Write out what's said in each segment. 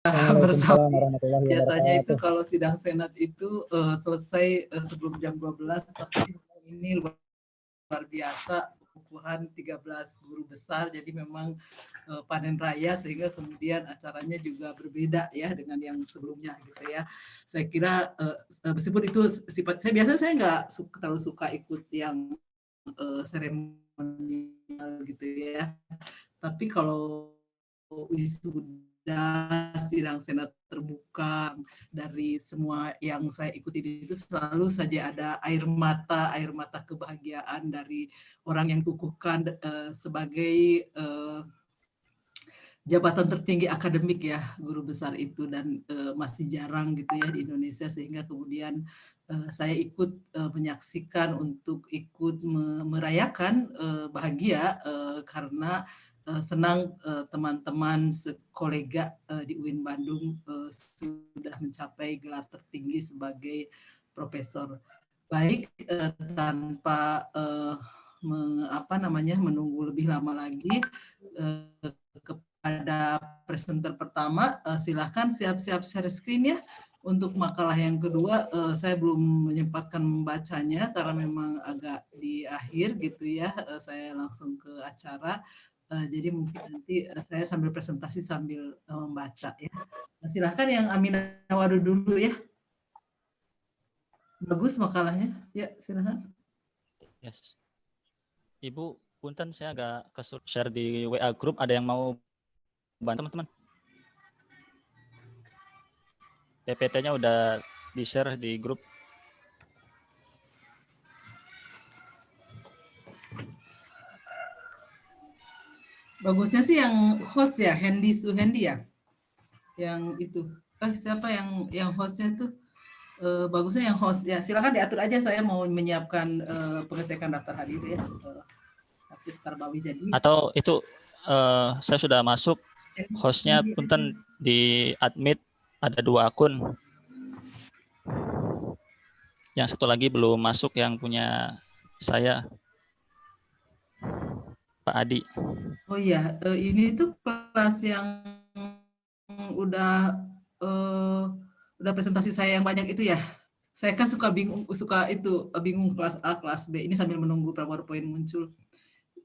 bersama. Waalaikumsalam warahmatullahi Biasanya itu wabarakatuh. kalau sidang senat itu selesai sebelum jam 12, tapi ini luar biasa, pengukuhan 13 guru besar, jadi memang panen raya sehingga kemudian acaranya juga berbeda ya dengan yang sebelumnya gitu ya. Saya kira meskipun itu sifat saya nggak terlalu suka ikut yang seremonial gitu ya. Tapi kalau wisuda, sidang senat terbuka, dari semua yang saya ikuti itu selalu saja ada air mata kebahagiaan dari orang yang kukuhkan sebagai jabatan tertinggi akademik ya, guru besar itu, dan masih jarang gitu ya di Indonesia, sehingga kemudian saya ikut menyaksikan untuk ikut merayakan bahagia karena senang teman-teman kolega di UIN Bandung sudah mencapai gelar tertinggi sebagai profesor. Baik, tanpa menunggu lebih lama lagi, kepada presenter pertama, silahkan siap-siap share screen ya. Untuk makalah yang kedua, saya belum menyempatkan membacanya karena memang agak di akhir gitu ya. Saya langsung ke acara. Jadi mungkin nanti saya sambil presentasi sambil membaca ya. Silahkan yang Aminah Waduh dulu ya. Bagus makalahnya. Ya, silahkan. Yes. Ibu, punten saya agak kesulitan share di WA group. Ada yang mau bantu teman-teman? PPT-nya udah di-share di grup. Bagusnya sih yang host ya, Hendy Suhendi ya. Yang itu. Siapa yang hostnya tuh? Bagusnya yang host ya. Silakan diatur aja, saya mau menyiapkan pengecekan daftar hadir ya. Tarbawi jadi. Atau itu saya sudah masuk, hostnya punten di admit ada 2 akun. Yang satu lagi belum masuk, yang punya saya, Pak Adi. Oh iya, ini tuh kelas yang udah presentasi saya yang banyak itu ya. Saya kan suka bingung kelas A, kelas B. Ini sambil menunggu PowerPoint muncul.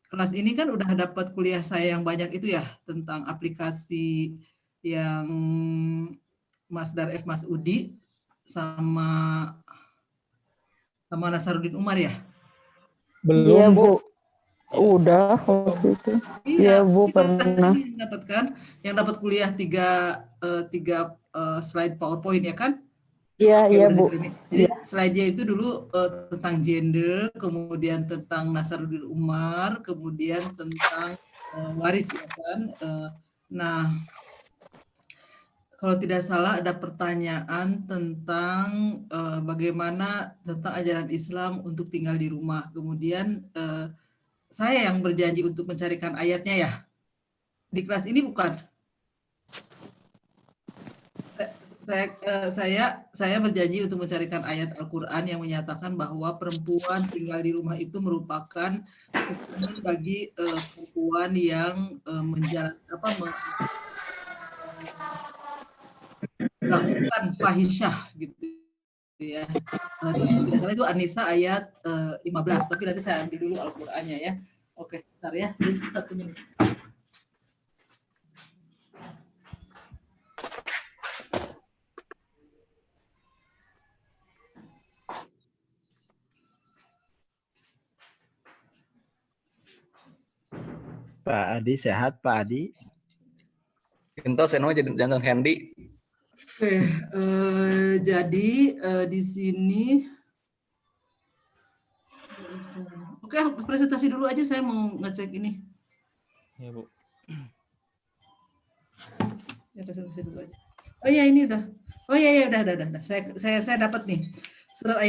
Kelas ini kan udah dapat kuliah saya yang banyak itu ya, tentang aplikasi yang Mas Dar F. Mas Udi sama Nasaruddin Umar ya? Belum, Iya, Bu. Udah waktu itu. Iya, Bu, pernah. Yang dapat kuliah tiga slide PowerPoint ya kan? Iya, iya, Bu. Jadi slide-nya itu dulu tentang gender, kemudian tentang Nasaruddin Umar, kemudian tentang waris ya kan. Nah, kalau tidak salah ada pertanyaan tentang bagaimana tentang ajaran Islam untuk tinggal di rumah. Kemudian saya yang berjanji untuk mencarikan ayatnya ya. Di kelas ini bukan. Saya berjanji untuk mencarikan ayat Al-Quran yang menyatakan bahwa perempuan tinggal di rumah itu merupakan hukuman bagi perempuan yang melakukan fahisyah gitu ya. Biasanya itu An-Nisa ayat 15, tapi nanti saya ambil dulu Al-Qur'annya ya. Oke, bentar ya, please 1 menit. Pak Adi sehat, Pak Adi? Entos eno jantung Hendy. Oke, jadi di sini oke, presentasi dulu aja, saya mau ngecek ini. Ya, Bu. Ya, presentasi dulu aja. Oh iya, ini udah. Oh iya, udah. Saya dapat nih. Surat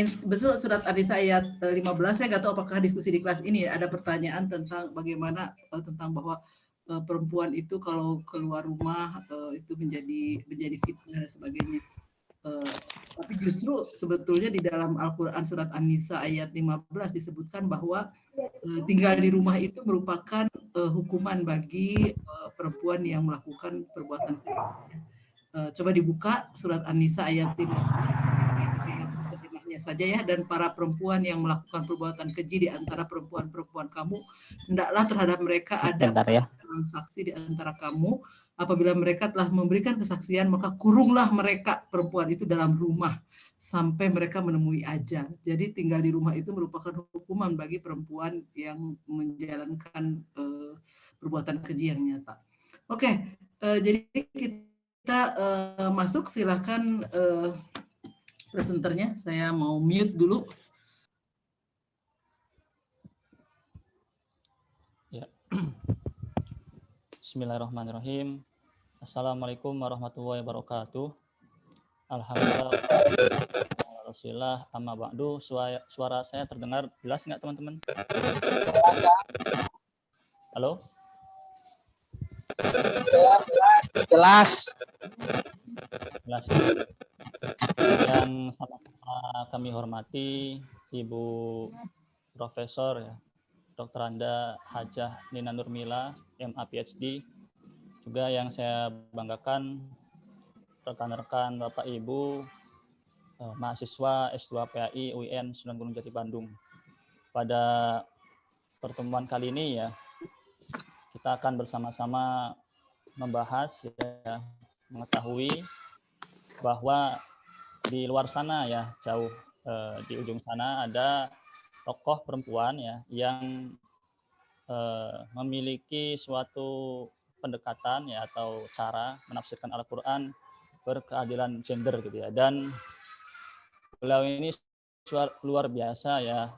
An-Nisa ayat 15, saya nggak tahu apakah diskusi di kelas ini ada pertanyaan tentang bagaimana tentang bahwa perempuan itu kalau keluar rumah itu menjadi fitnah dan sebagainya. Tapi justru sebetulnya di dalam Al-Quran surat An-Nisa ayat 15 disebutkan bahwa tinggal di rumah itu merupakan hukuman bagi perempuan yang melakukan perbuatan fitnah. Coba dibuka surat An-Nisa ayat 15, terjemahnya saja ya. Dan para perempuan yang melakukan perbuatan keji di antara perempuan-perempuan kamu, hendaklah terhadap mereka ada Bentar ya. orang saksi di antara kamu. Apabila mereka telah memberikan kesaksian, maka kurunglah mereka perempuan itu dalam rumah sampai mereka menemui ajal. Jadi tinggal di rumah itu merupakan hukuman bagi perempuan yang menjalankan perbuatan keji yang nyata. Oke, jadi kita masuk, silakan presenternya. Saya mau mute dulu. Ya. Bismillahirrahmanirrahim. Assalamualaikum warahmatullahi wabarakatuh. Alhamdulillah. Rasulullah, amma ba'du. Suara saya terdengar jelas nggak teman-teman? Halo? Jelas. Jelas. Yang sama-sama kami hormati Ibu Profesor ya, Dr. Anda Hajah Nina Nurmila, MA PhD. Juga yang saya banggakan rekan-rekan Bapak Ibu mahasiswa S2 PAI UIN Sunan Gunung Jati Bandung. Pada pertemuan kali ini ya, kita akan bersama-sama membahas ya, mengetahui bahwa di luar sana ya, jauh di ujung sana ada tokoh perempuan ya yang memiliki suatu pendekatan ya atau cara menafsirkan Al-Qur'an berkeadilan gender gitu ya. Dan beliau ini luar biasa ya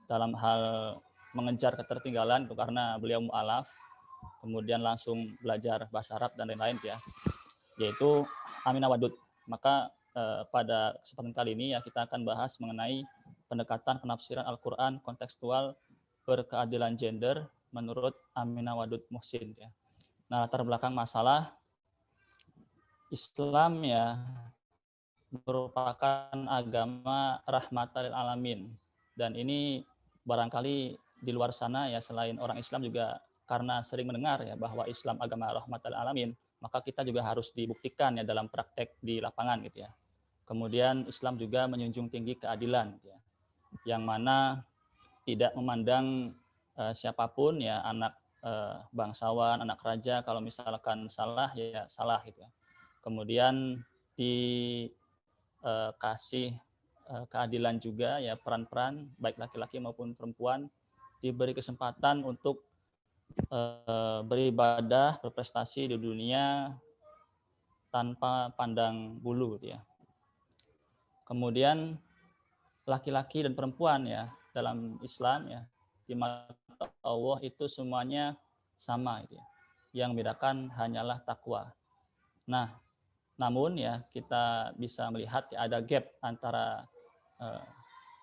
dalam hal mengejar ketertinggalan itu karena beliau mu'alaf, kemudian langsung belajar bahasa Arab dan lain-lain ya, yaitu Aminah Wadud. Maka pada kesempatan kali ini ya kita akan bahas mengenai pendekatan penafsiran Al-Qur'an kontekstual berkeadilan gender menurut Aminah Wadud Muhsin ya. Nah, latar belakang masalah Islam ya merupakan agama rahmatan lil alamin, dan ini barangkali di luar sana ya selain orang Islam juga karena sering mendengar ya bahwa Islam agama rahmatan lil alamin, maka kita juga harus dibuktikan ya dalam praktek di lapangan gitu ya. Kemudian Islam juga menjunjung tinggi keadilan gitu ya, yang mana tidak memandang siapapun ya, anak bangsawan, anak raja, kalau misalkan salah ya salah gitu ya. Kemudian dikasih keadilan juga ya, peran-peran baik laki-laki maupun perempuan diberi kesempatan untuk beribadah, berprestasi di dunia tanpa pandang bulu gitu ya. Kemudian laki-laki dan perempuan ya dalam Islam ya di mata Allah itu semuanya sama gitu ya. Yang membedakan hanyalah takwa. Nah, namun ya kita bisa melihat ya, ada gap antara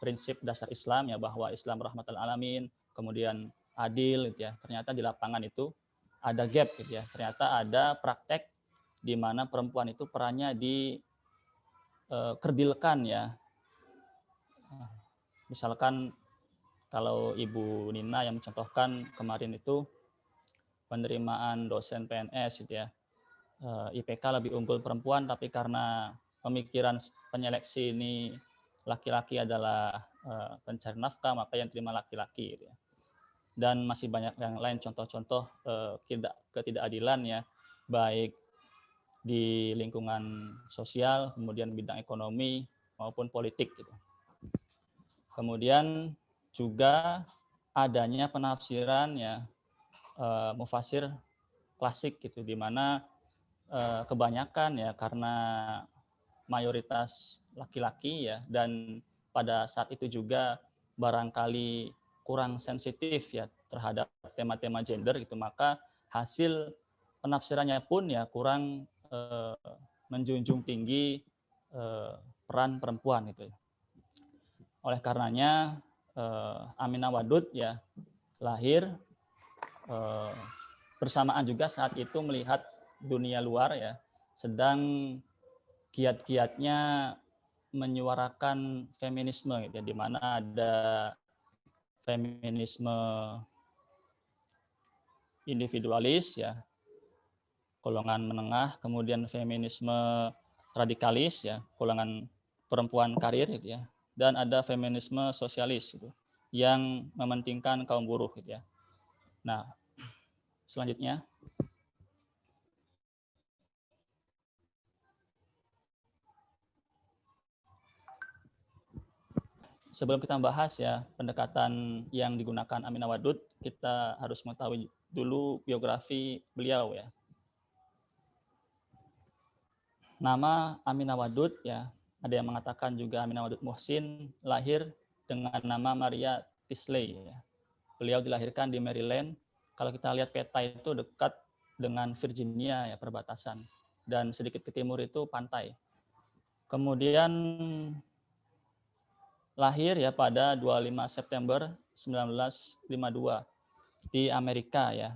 prinsip dasar Islam ya bahwa Islam rahmatal alamin, kemudian adil gitu ya. Ternyata di lapangan itu ada gap gitu ya. Ternyata ada praktek di mana perempuan itu perannya dikerdilkan ya. Misalkan kalau Ibu Nina yang mencontohkan kemarin itu penerimaan dosen PNS gitu ya. IPK lebih unggul perempuan, tapi karena pemikiran penyeleksi ini laki-laki adalah pencari nafkah, maka yang terima laki-laki gitu ya. Dan masih banyak yang lain contoh-contoh ketidakadilan ya, baik di lingkungan sosial, kemudian bidang ekonomi maupun politik gitu. Kemudian juga adanya penafsiran ya mufasir klasik gitu, di mana kebanyakan ya karena mayoritas laki-laki ya, dan pada saat itu juga barangkali kurang sensitif ya terhadap tema-tema gender gitu, maka hasil penafsirannya pun ya kurang menjunjung tinggi peran perempuan gitu. Oleh karenanya Aminah Wadud ya lahir bersamaan juga saat itu melihat dunia luar ya sedang giat-giatnya menyuarakan feminisme gitu ya, di mana ada feminisme individualis ya, golongan menengah, kemudian feminisme radikalis ya, golongan perempuan karir gitu ya, dan ada feminisme sosialis gitu, yang mementingkan kaum buruh gitu ya. Nah, selanjutnya sebelum kita bahas ya pendekatan yang digunakan Aminah Wadud, kita harus mengetahui dulu biografi beliau ya. Nama Aminah Wadud ya, ada yang mengatakan juga Aminah Wadud Muhsin lahir dengan nama Maria Tisley ya. Beliau dilahirkan di Maryland. Kalau kita lihat peta itu dekat dengan Virginia ya, perbatasan, dan sedikit ke timur itu pantai. Kemudian lahir ya pada 25 September 1952 di Amerika ya.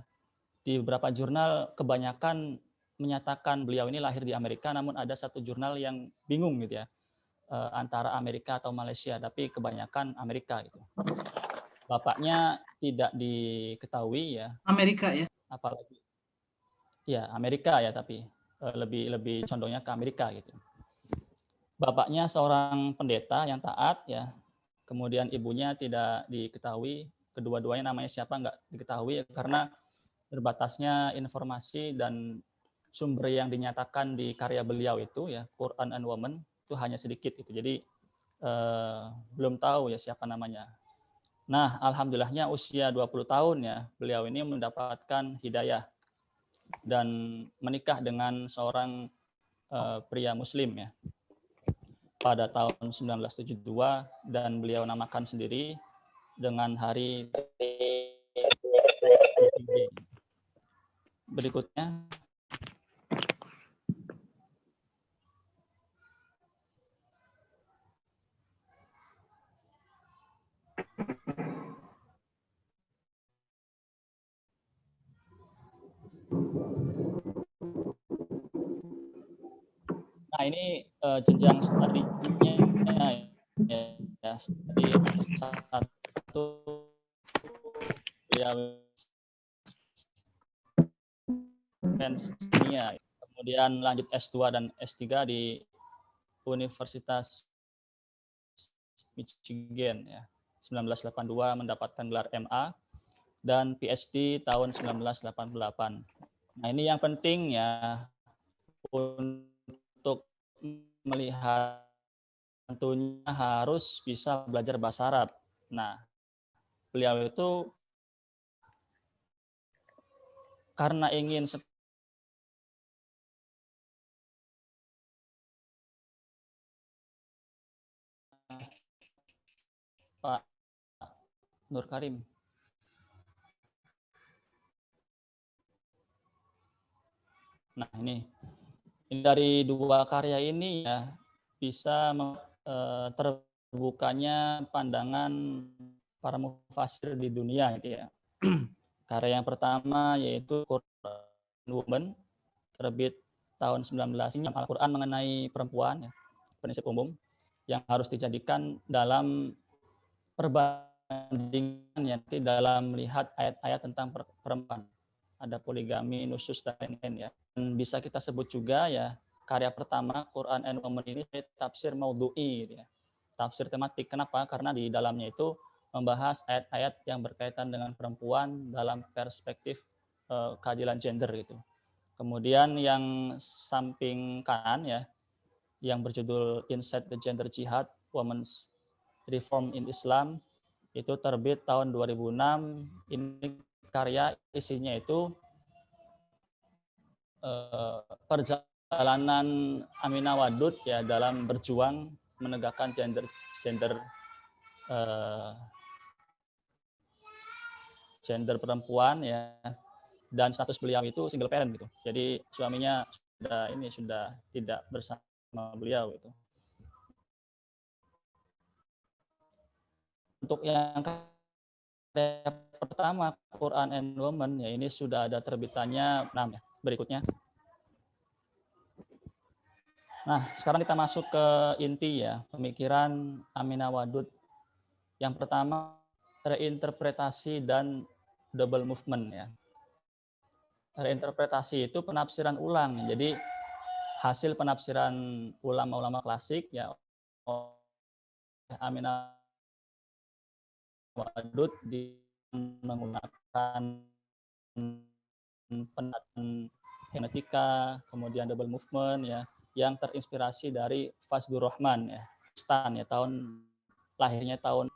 Di beberapa jurnal kebanyakan menyatakan beliau ini lahir di Amerika, namun ada satu jurnal yang bingung gitu ya, antara Amerika atau Malaysia, tapi kebanyakan Amerika gitu. Bapaknya tidak diketahui ya. Amerika ya. Apalagi ya Amerika ya, tapi lebih condongnya ke Amerika gitu. Bapaknya seorang pendeta yang taat ya, kemudian ibunya tidak diketahui, kedua-duanya namanya siapa nggak diketahui karena terbatasnya informasi dan sumber yang dinyatakan di karya beliau itu ya, Quran and Women itu hanya sedikit itu, jadi belum tahu ya siapa namanya. Nah, alhamdulillahnya usia 20 tahun ya, beliau ini mendapatkan hidayah dan menikah dengan seorang pria muslim ya pada tahun 1972, dan beliau namakan sendiri dengan hari berikutnya. Nah, ini jenjang studinya ya, studi S1 beliau pensiunnya, kemudian lanjut S2 dan S3 di Universitas Michigan ya. 1982 mendapatkan gelar MA dan PhD tahun 1988. Nah, ini yang penting ya untuk melihat, tentunya harus bisa belajar bahasa Arab. Nah, beliau itu karena ingin Pak Nur Karim. Nah, ini dari dua karya ini ya bisa terbukanya pandangan para mufasir di dunia gitu ya. Karya yang pertama yaitu Quran Women, terbit tahun 19 ini, Al-Quran mengenai perempuan ya, prinsip umum yang harus dijadikan dalam perbandingan ya, dalam melihat ayat-ayat tentang perempuan. Ada poligami, nusus, dan lain-lain ya. Dan bisa kita sebut juga ya, karya pertama Quran and Women ini tafsir maudhu'i gitu ya. Tafsir tematik. Kenapa? Karena di dalamnya itu membahas ayat-ayat yang berkaitan dengan perempuan dalam perspektif keadilan gender gitu. Kemudian yang samping kanan ya, yang berjudul Inside the Gender Jihad, Women's Reform in Islam, itu terbit tahun 2006. Ini karya isinya itu perjalanan Aminah Wadud ya dalam berjuang menegakkan gender perempuan ya, dan status beliau itu single parent gitu. Jadi suaminya sudah tidak bersama beliau gitu. Untuk yang pertama Quran and Women ya, ini sudah ada terbitannya 6 ya. Berikutnya. Nah, sekarang kita masuk ke inti ya, pemikiran Aminah Wadud. Yang pertama, reinterpretasi dan double movement ya. reinterpretasi itu penafsiran ulang. Jadi hasil penafsiran ulama-ulama klasik ya oleh Aminah Wadud menggunakan pendekatan hermeneutika, kemudian double movement ya, yang terinspirasi dari Fazlur Rahman ya, Stan ya, lahirnya tahun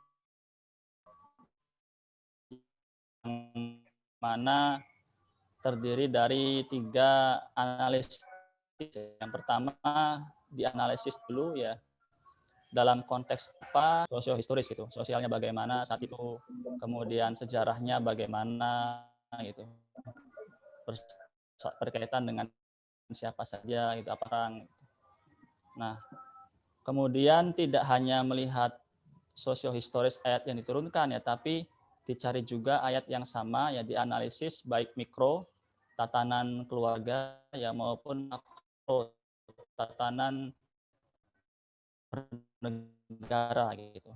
yang mana terdiri dari 3 analisis. Yang pertama dianalisis dulu ya, dalam konteks apa, sosiohistoris gitu, sosialnya bagaimana saat itu, kemudian sejarahnya bagaimana gitu, berkaitan dengan siapa saja gitu, apa orang. Nah, kemudian tidak hanya melihat sosiohistoris ayat yang diturunkan ya, tapi dicari juga ayat yang sama ya, dianalisis baik mikro tatanan keluarga ya maupun makro tatanan negara gitu.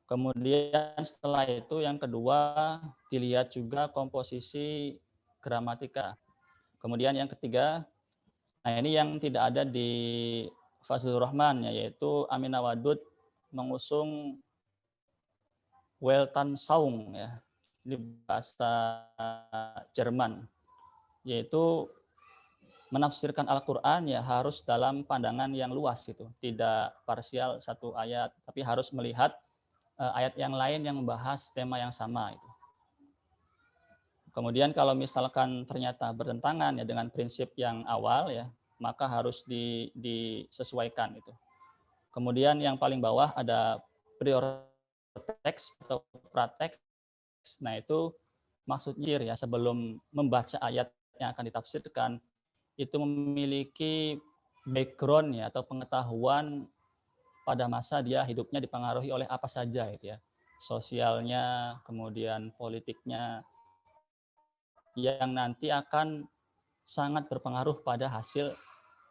Kemudian setelah itu yang kedua dilihat juga komposisi gramatika. Kemudian yang ketiga, nah ini yang tidak ada di Fazlur Rahman ya, yaitu Aminah Wadud mengusung Weltanschauung ya, di bahasa Jerman, yaitu menafsirkan Al-Quran ya harus dalam pandangan yang luas gitu, tidak parsial satu ayat, tapi harus melihat ayat yang lain yang membahas tema yang sama itu. Kemudian kalau misalkan ternyata bertentangan ya dengan prinsip yang awal ya, maka harus disesuaikan itu. Kemudian yang paling bawah ada prior teks atau prateks. Nah itu maksudnya ya, sebelum membaca ayat yang akan ditafsirkan itu memiliki background ya atau pengetahuan pada masa dia hidupnya dipengaruhi oleh apa saja gitu ya, sosialnya, kemudian politiknya, yang nanti akan sangat berpengaruh pada hasil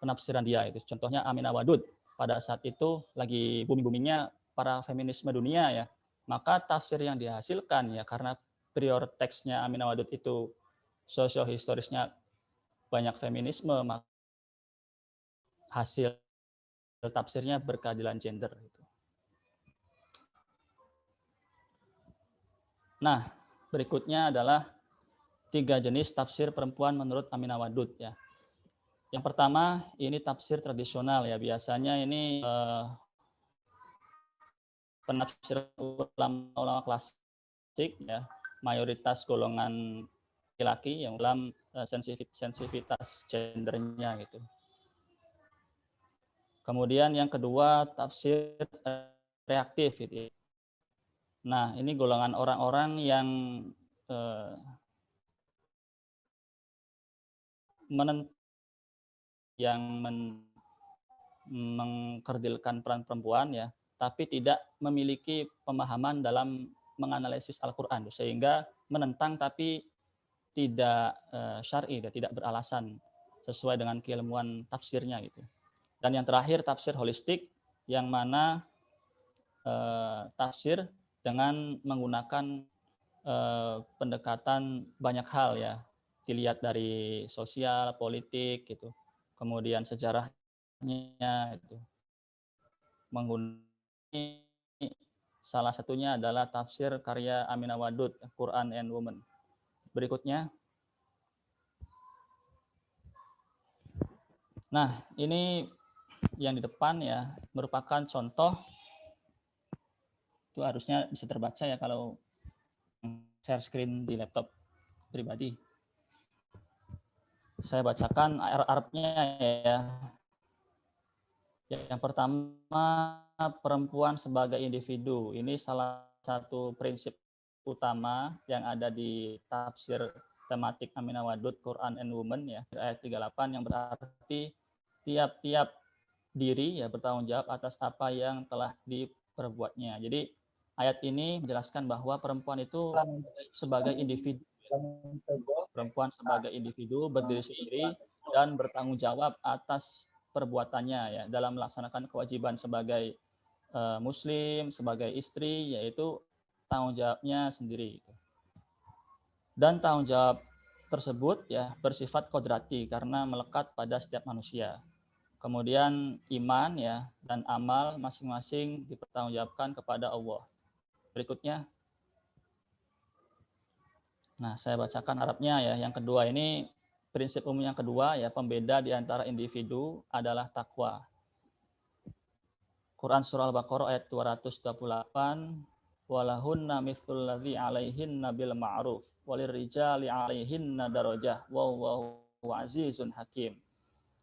penafsiran dia itu. Contohnya Aminah Wadud pada saat itu lagi booming-boomingnya para feminisme dunia ya, maka tafsir yang dihasilkan ya karena prior teksnya Aminah Wadud itu sosiohistorisnya banyak feminisme, maka hasil tafsirnya berkeadilan gender gitu. Nah, berikutnya adalah 3 jenis tafsir perempuan menurut Aminah Wadud ya. Yang pertama ini tafsir tradisional ya, biasanya ini penafsiran ulama klasik ya, mayoritas golongan laki-laki yang dalam sensitivitas gendernya gitu. Kemudian yang kedua tafsir reaktif gitu. Nah, ini golongan orang-orang yang mengkerdilkan peran perempuan ya, tapi tidak memiliki pemahaman dalam menganalisis Al-Quran, sehingga menentang tapi tidak syar'i, tidak beralasan sesuai dengan keilmuan tafsirnya gitu. Dan yang terakhir tafsir holistik, yang mana tafsir dengan menggunakan pendekatan banyak hal ya, dilihat dari sosial, politik gitu, kemudian sejarahnya itu. Menggunakan salah satunya adalah tafsir karya Aminah Wadud, Quran and Women. Berikutnya. Nah, ini yang di depan ya merupakan contoh, itu harusnya bisa terbaca ya kalau share screen di laptop pribadi. Saya bacakan Arabnya ya. Yang pertama, perempuan sebagai individu. Ini salah satu prinsip utama yang ada di tafsir tematik Aminah Wadud Quran and Women ya, ayat 38, yang berarti tiap-tiap diri ya bertanggung jawab atas apa yang telah diperbuatnya. Jadi ayat ini menjelaskan bahwa perempuan itu sebagai individu. Perempuan sebagai individu berdiri sendiri dan bertanggung jawab atas perbuatannya ya dalam melaksanakan kewajiban sebagai muslim, sebagai istri, yaitu tanggung jawabnya sendiri. Dan tanggung jawab tersebut ya bersifat kodrati karena melekat pada setiap manusia. Kemudian iman ya dan amal masing-masing dipertanggungjawabkan kepada Allah. Berikutnya. Nah, saya bacakan Arabnya ya. Yang kedua ini prinsip umum yang kedua ya, pembeda di antara individu adalah takwa. Quran surah Al-Baqarah ayat 228, walahunna mithlul ladzi 'alaihinna bil ma'ruf walirrijali 'alaihinna darajah wallahu azizun hakim.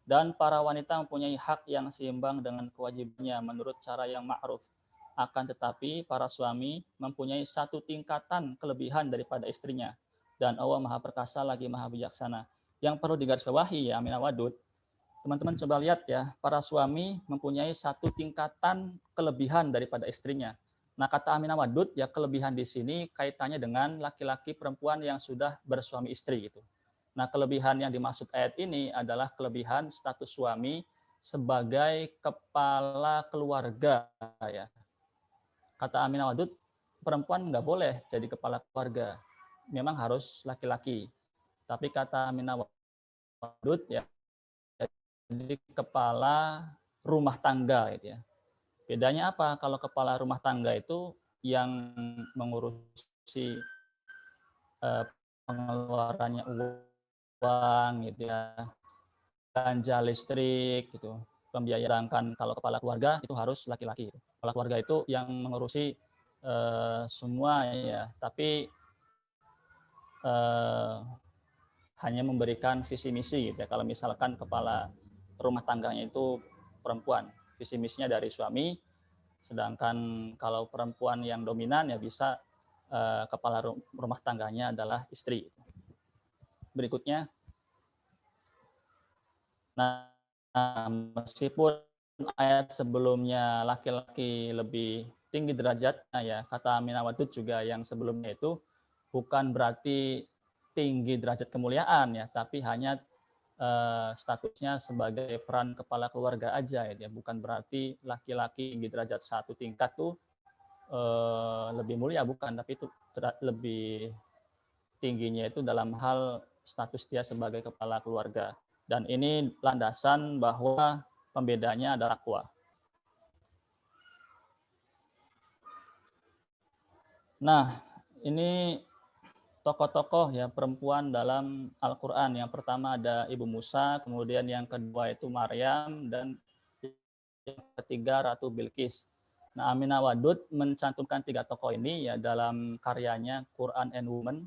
Dan para wanita mempunyai hak yang seimbang dengan kewajibannya menurut cara yang ma'ruf. Akan tetapi para suami mempunyai satu tingkatan kelebihan daripada istrinya. Dan Allah Maha Perkasa lagi Maha Bijaksana. Yang perlu digarisbawahi ya Aminah Wadud, teman-teman coba lihat ya, para suami mempunyai satu tingkatan kelebihan daripada istrinya. Nah, kata Aminah Wadud ya, kelebihan di sini kaitannya dengan laki-laki perempuan yang sudah bersuami istri gitu. Nah, kelebihan yang dimaksud ayat ini adalah kelebihan status suami sebagai kepala keluarga ya. Kata Aminah Wadud, perempuan nggak boleh jadi kepala keluarga, memang harus laki-laki. Tapi kata Aminah Wadud ya, jadi kepala rumah tangga gitu ya. Bedanya apa? Kalau kepala rumah tangga itu yang mengurusi pengeluarannya uang gitu ya, belanja listrik gitu, pembiayaan. Kalau kepala keluarga itu harus laki-laki. Kepala keluarga itu yang mengurusi semua ya, tapi hanya memberikan visi misi gitu ya. Kalau misalkan kepala rumah tangganya itu perempuan, visi misinya dari suami, sedangkan kalau perempuan yang dominan ya bisa kepala rumah tangganya adalah istri. Berikutnya, nah meskipun ayat sebelumnya laki-laki lebih tinggi derajatnya ya, kata Aminah Wadud juga yang sebelumnya itu bukan berarti tinggi derajat kemuliaan ya, tapi hanya statusnya sebagai peran kepala keluarga aja ya, bukan berarti laki-laki tinggi derajat satu tingkat tuh lebih mulia, bukan, tapi itu lebih tingginya itu dalam hal status dia sebagai kepala keluarga. Dan ini landasan bahwa pembedanya adalah takwa. Nah, ini tokoh-tokoh ya perempuan dalam Al-Quran. Yang pertama ada Ibu Musa, kemudian yang kedua itu Maryam, dan yang ketiga Ratu Bilqis. Nah, Aminah Wadud mencantumkan 3 tokoh ini ya dalam karyanya Quran and Women,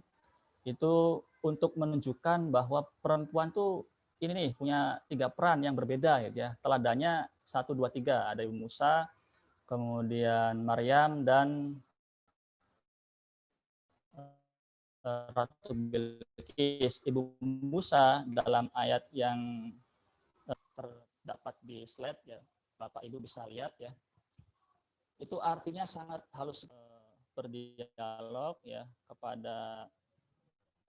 itu untuk menunjukkan bahwa perempuan tuh ini nih punya 3 peran yang berbeda ya. Teladannya 1, 2, 3. Ada Ibu Musa, kemudian Maryam, dan Ratu Bilqis. Ibu Musa dalam ayat yang terdapat di slide ya, Bapak Ibu bisa lihat ya. Itu artinya sangat halus, berdialog ya kepada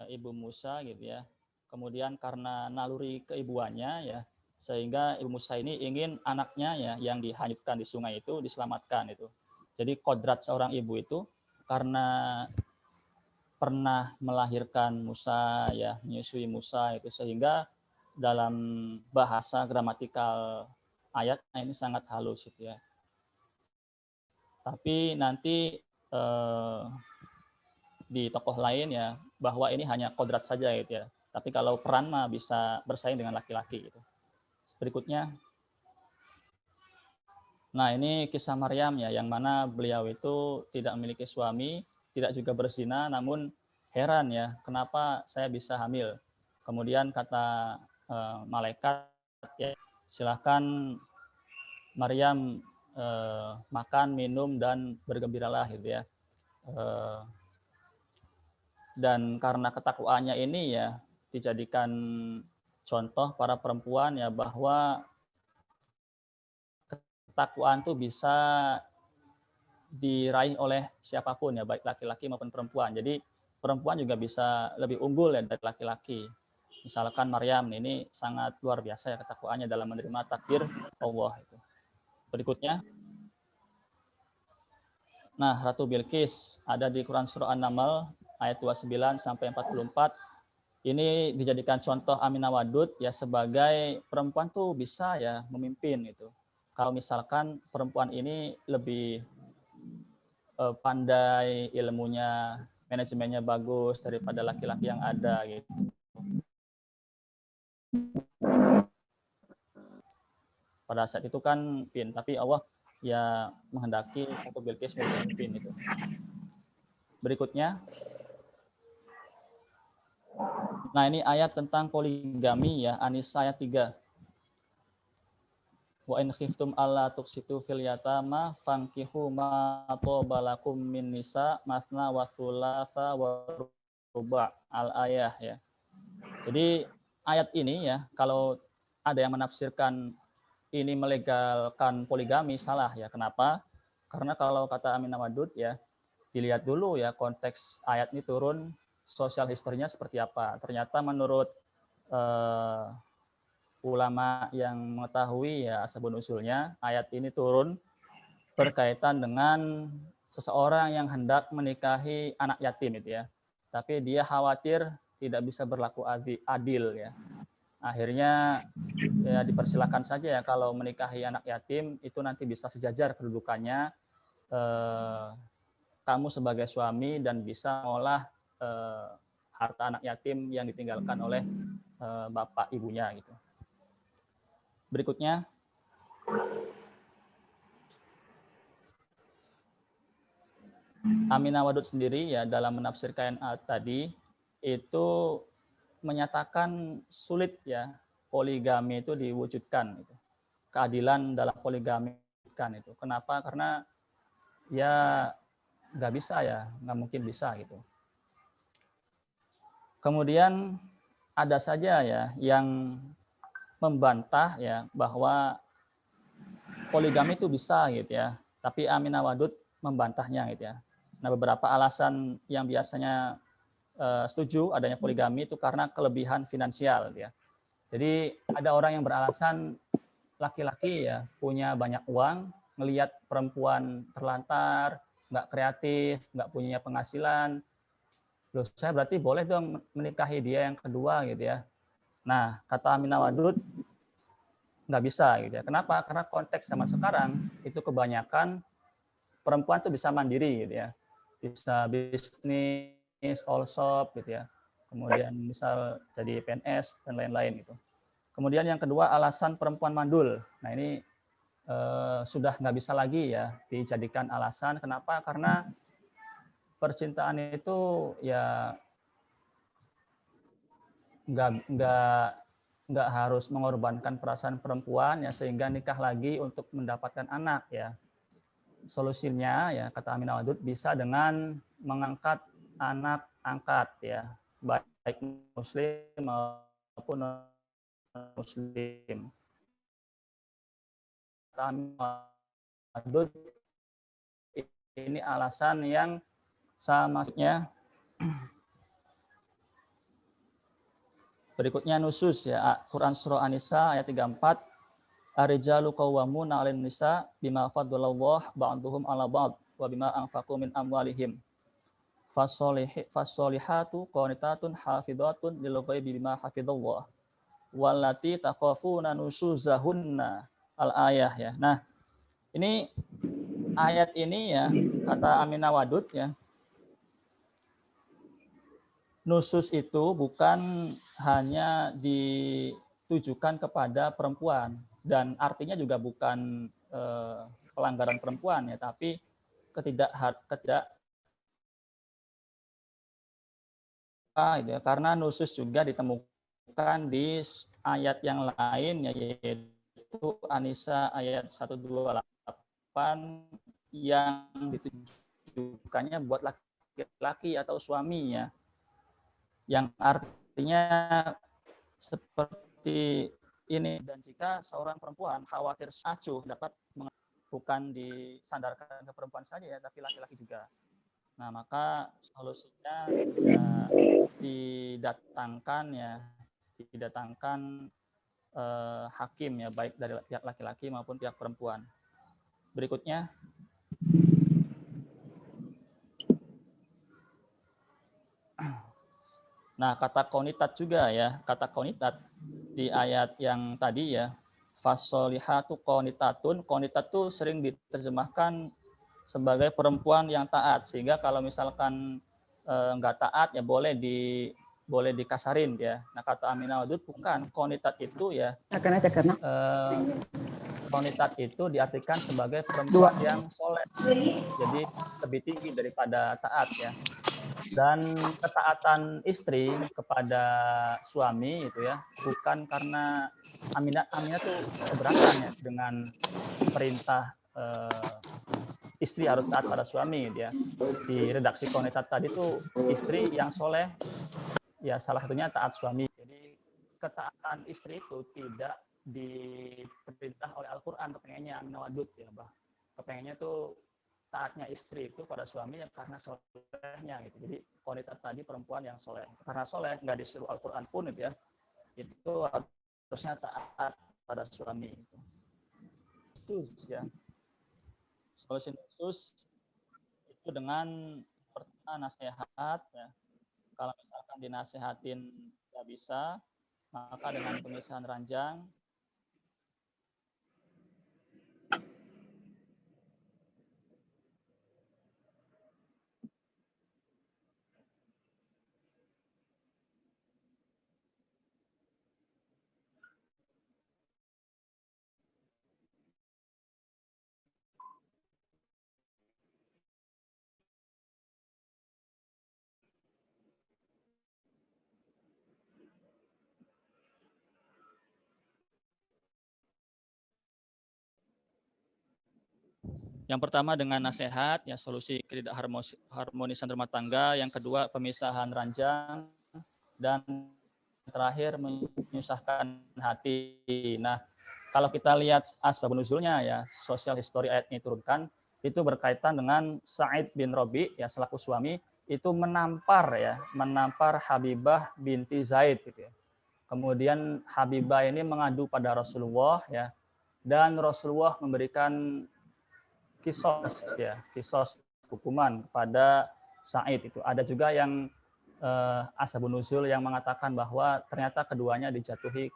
Ibu Musa gitu ya. Kemudian karena naluri keibuannya ya, sehingga Ibu Musa ini ingin anaknya ya yang dihanyutkan di sungai itu diselamatkan itu. Jadi kodrat seorang ibu itu karena pernah melahirkan Musa ya, menyusui Musa itu, sehingga dalam bahasa gramatikal ayatnya ini sangat halus gitu ya. Tapi nanti di tokoh lain ya bahwa ini hanya kodrat saja gitu ya. Tapi kalau peran mah bisa bersaing dengan laki-laki gitu. Berikutnya. Nah, ini kisah Maryam ya, yang mana beliau itu tidak memiliki suami, tidak juga berzina, namun heran ya, kenapa saya bisa hamil. Kemudian kata malaikat ya, silakan Maryam makan, minum, dan bergembiralah gitu ya. Dan karena ketakwaannya ini ya dijadikan contoh para perempuan ya, bahwa ketakwaan itu bisa diraih oleh siapapun ya, baik laki-laki maupun perempuan. Jadi perempuan juga bisa lebih unggul ya dari laki-laki. Misalkan Maryam ini sangat luar biasa ya ketakwaannya dalam menerima takdir Allah itu. Berikutnya. Nah, Ratu Bilqis ada di Quran surah An-Naml ayat 29 sampai 44. ini dijadikan contoh Aminah Wadud ya sebagai perempuan tuh bisa ya memimpin itu. Kalau misalkan perempuan ini lebih pandai, ilmunya, manajemennya bagus daripada laki-laki yang ada gitu. Pada saat itu kan tapi Allah ya menghendaki Ratu Bilqis menjadi pemimpin itu. Berikutnya, nah ini ayat tentang poligami ya, An-Nisa ayat 3. Wa in khiftum alla tuqsitu fil yatama fankihu ma tabalakum min nisa masna wa thulatsa wa ruba' al-ayah ya. Jadi ayat ini ya kalau ada yang menafsirkan ini melegalkan poligami salah ya. Kenapa? Karena kalau kata Aminah Wadud ya dilihat dulu ya konteks ayat ini turun sosial historinya seperti apa. Ternyata menurut ulama yang mengetahui ya asbabun usulnya, ayat ini turun berkaitan dengan seseorang yang hendak menikahi anak yatim itu ya. Tapi dia khawatir tidak bisa berlaku adil ya. Akhirnya ya dipersilakan saja ya kalau menikahi anak yatim itu nanti bisa sejajar kedudukannya kamu sebagai suami dan bisa mengolah harta anak yatim yang ditinggalkan oleh bapak ibunya gitu. Berikutnya, Aminah Wadud sendiri ya dalam menafsirkan ayat tadi itu menyatakan sulit ya poligami itu diwujudkan gitu. Keadilan dalam poligami kan itu. Kenapa? Karena ya nggak bisa ya, nggak mungkin bisa gitu. Kemudian ada saja ya yang membantah ya bahwa poligami itu bisa gitu ya. Tapi Aminah Wadud membantahnya gitu ya. Nah, beberapa alasan yang biasanya setuju adanya poligami itu karena kelebihan finansial gitu ya. Jadi ada orang yang beralasan laki-laki ya punya banyak uang, ngelihat perempuan terlantar, nggak kreatif, nggak punya penghasilan, loh saya berarti boleh dong menikahi dia yang kedua gitu ya. Nah, kata Aminah Wadud nggak bisa gitu ya. Kenapa? Karena konteks zaman sekarang itu kebanyakan perempuan tuh bisa mandiri gitu ya. Bisa bisnis, all shop gitu ya. Kemudian misal jadi PNS dan lain-lain gitu. Kemudian yang kedua alasan perempuan mandul. Nah ini sudah nggak bisa lagi ya dijadikan alasan. Kenapa? Karena percintaan itu ya nggak harus mengorbankan perasaan perempuan ya sehingga nikah lagi untuk mendapatkan anak ya. Solusinya ya kata Aminah Wadud bisa dengan mengangkat anak angkat ya baik muslim maupun non muslim. Kata Aminah Wadud ini alasan yang maksudnya. Berikutnya nusus ya Quran surah An-Nisa ayat 34 ar-rijalu qawwamuna 'alan nisa bima faddalallahu ba'dhum 'ala ba'd wa bima anfaqu min amwalihim fasolihatu qanitatun hafidhatun lil ghaibi bima hafidhallah wallati takhafuna nusuzahunna al-ayah ya. Nah, ini ayat ini ya kata Aminah Wadud ya. Nusus itu bukan hanya ditujukan kepada perempuan dan artinya juga bukan pelanggaran perempuan ya, tapi gitu ya, karena nusus juga ditemukan di ayat yang lain yaitu An-Nisa ayat 128 yang ditujukannya buat laki-laki atau suaminya. Yang artinya seperti ini dan jika seorang perempuan khawatir acuh dapat bukan disandarkan ke perempuan saja ya tapi laki-laki juga. Nah, maka solusinya ya didatangkan hakim ya baik dari pihak laki-laki maupun pihak perempuan. Berikutnya Nah, kata qonitat juga ya, kata qonitat di ayat yang tadi ya, fasolihatu qonitatun, qonitat tuh sering diterjemahkan sebagai perempuan yang taat, sehingga kalau misalkan nggak taat ya boleh dikasarin ya. Nah, kata Aminah Wadud bukan, qonitat itu ya qonitat itu diartikan sebagai perempuan yang soleh, jadi lebih tinggi daripada taat ya. Dan ketaatan istri kepada suami itu ya bukan karena Aminah tuh keberatan ya dengan perintah istri harus taat pada suami gitu ya. Di redaksi qonitat tadi tuh istri yang soleh ya salah satunya taat suami. Jadi ketaatan istri itu tidak diperintah oleh Al-Quran, kepengennya Aminah Wadud ya, Bah. Kepengennya tuh taatnya istri itu pada suami yang karena solehnya gitu. Jadi qonitat tadi perempuan yang soleh. Karena soleh nggak disuruh Al-Quran pun gitu ya. Itu harusnya taat pada suami. Khusus ya. Solusi khusus itu dengan pertama nasihat ya. Kalau misalkan dinasehatin nggak bisa, maka dengan pemisahan ranjang. Yang pertama dengan nasihat, ya solusi ketidakharmonisan rumah tangga. Yang kedua pemisahan ranjang. Dan terakhir menyusahkan hati. Nah, kalau kita lihat asbab nuzulnya ya, sosial history ayat ini turunkan, itu berkaitan dengan Sa'id bin Rabi, ya selaku suami, itu menampar Habibah binti Zaid gitu ya. Kemudian Habibah ini mengadu pada Rasulullah ya, dan Rasulullah memberikan kisos hukuman kepada Sa'id itu. Ada juga yang ashabun nuzul yang mengatakan bahwa ternyata keduanya dijatuhi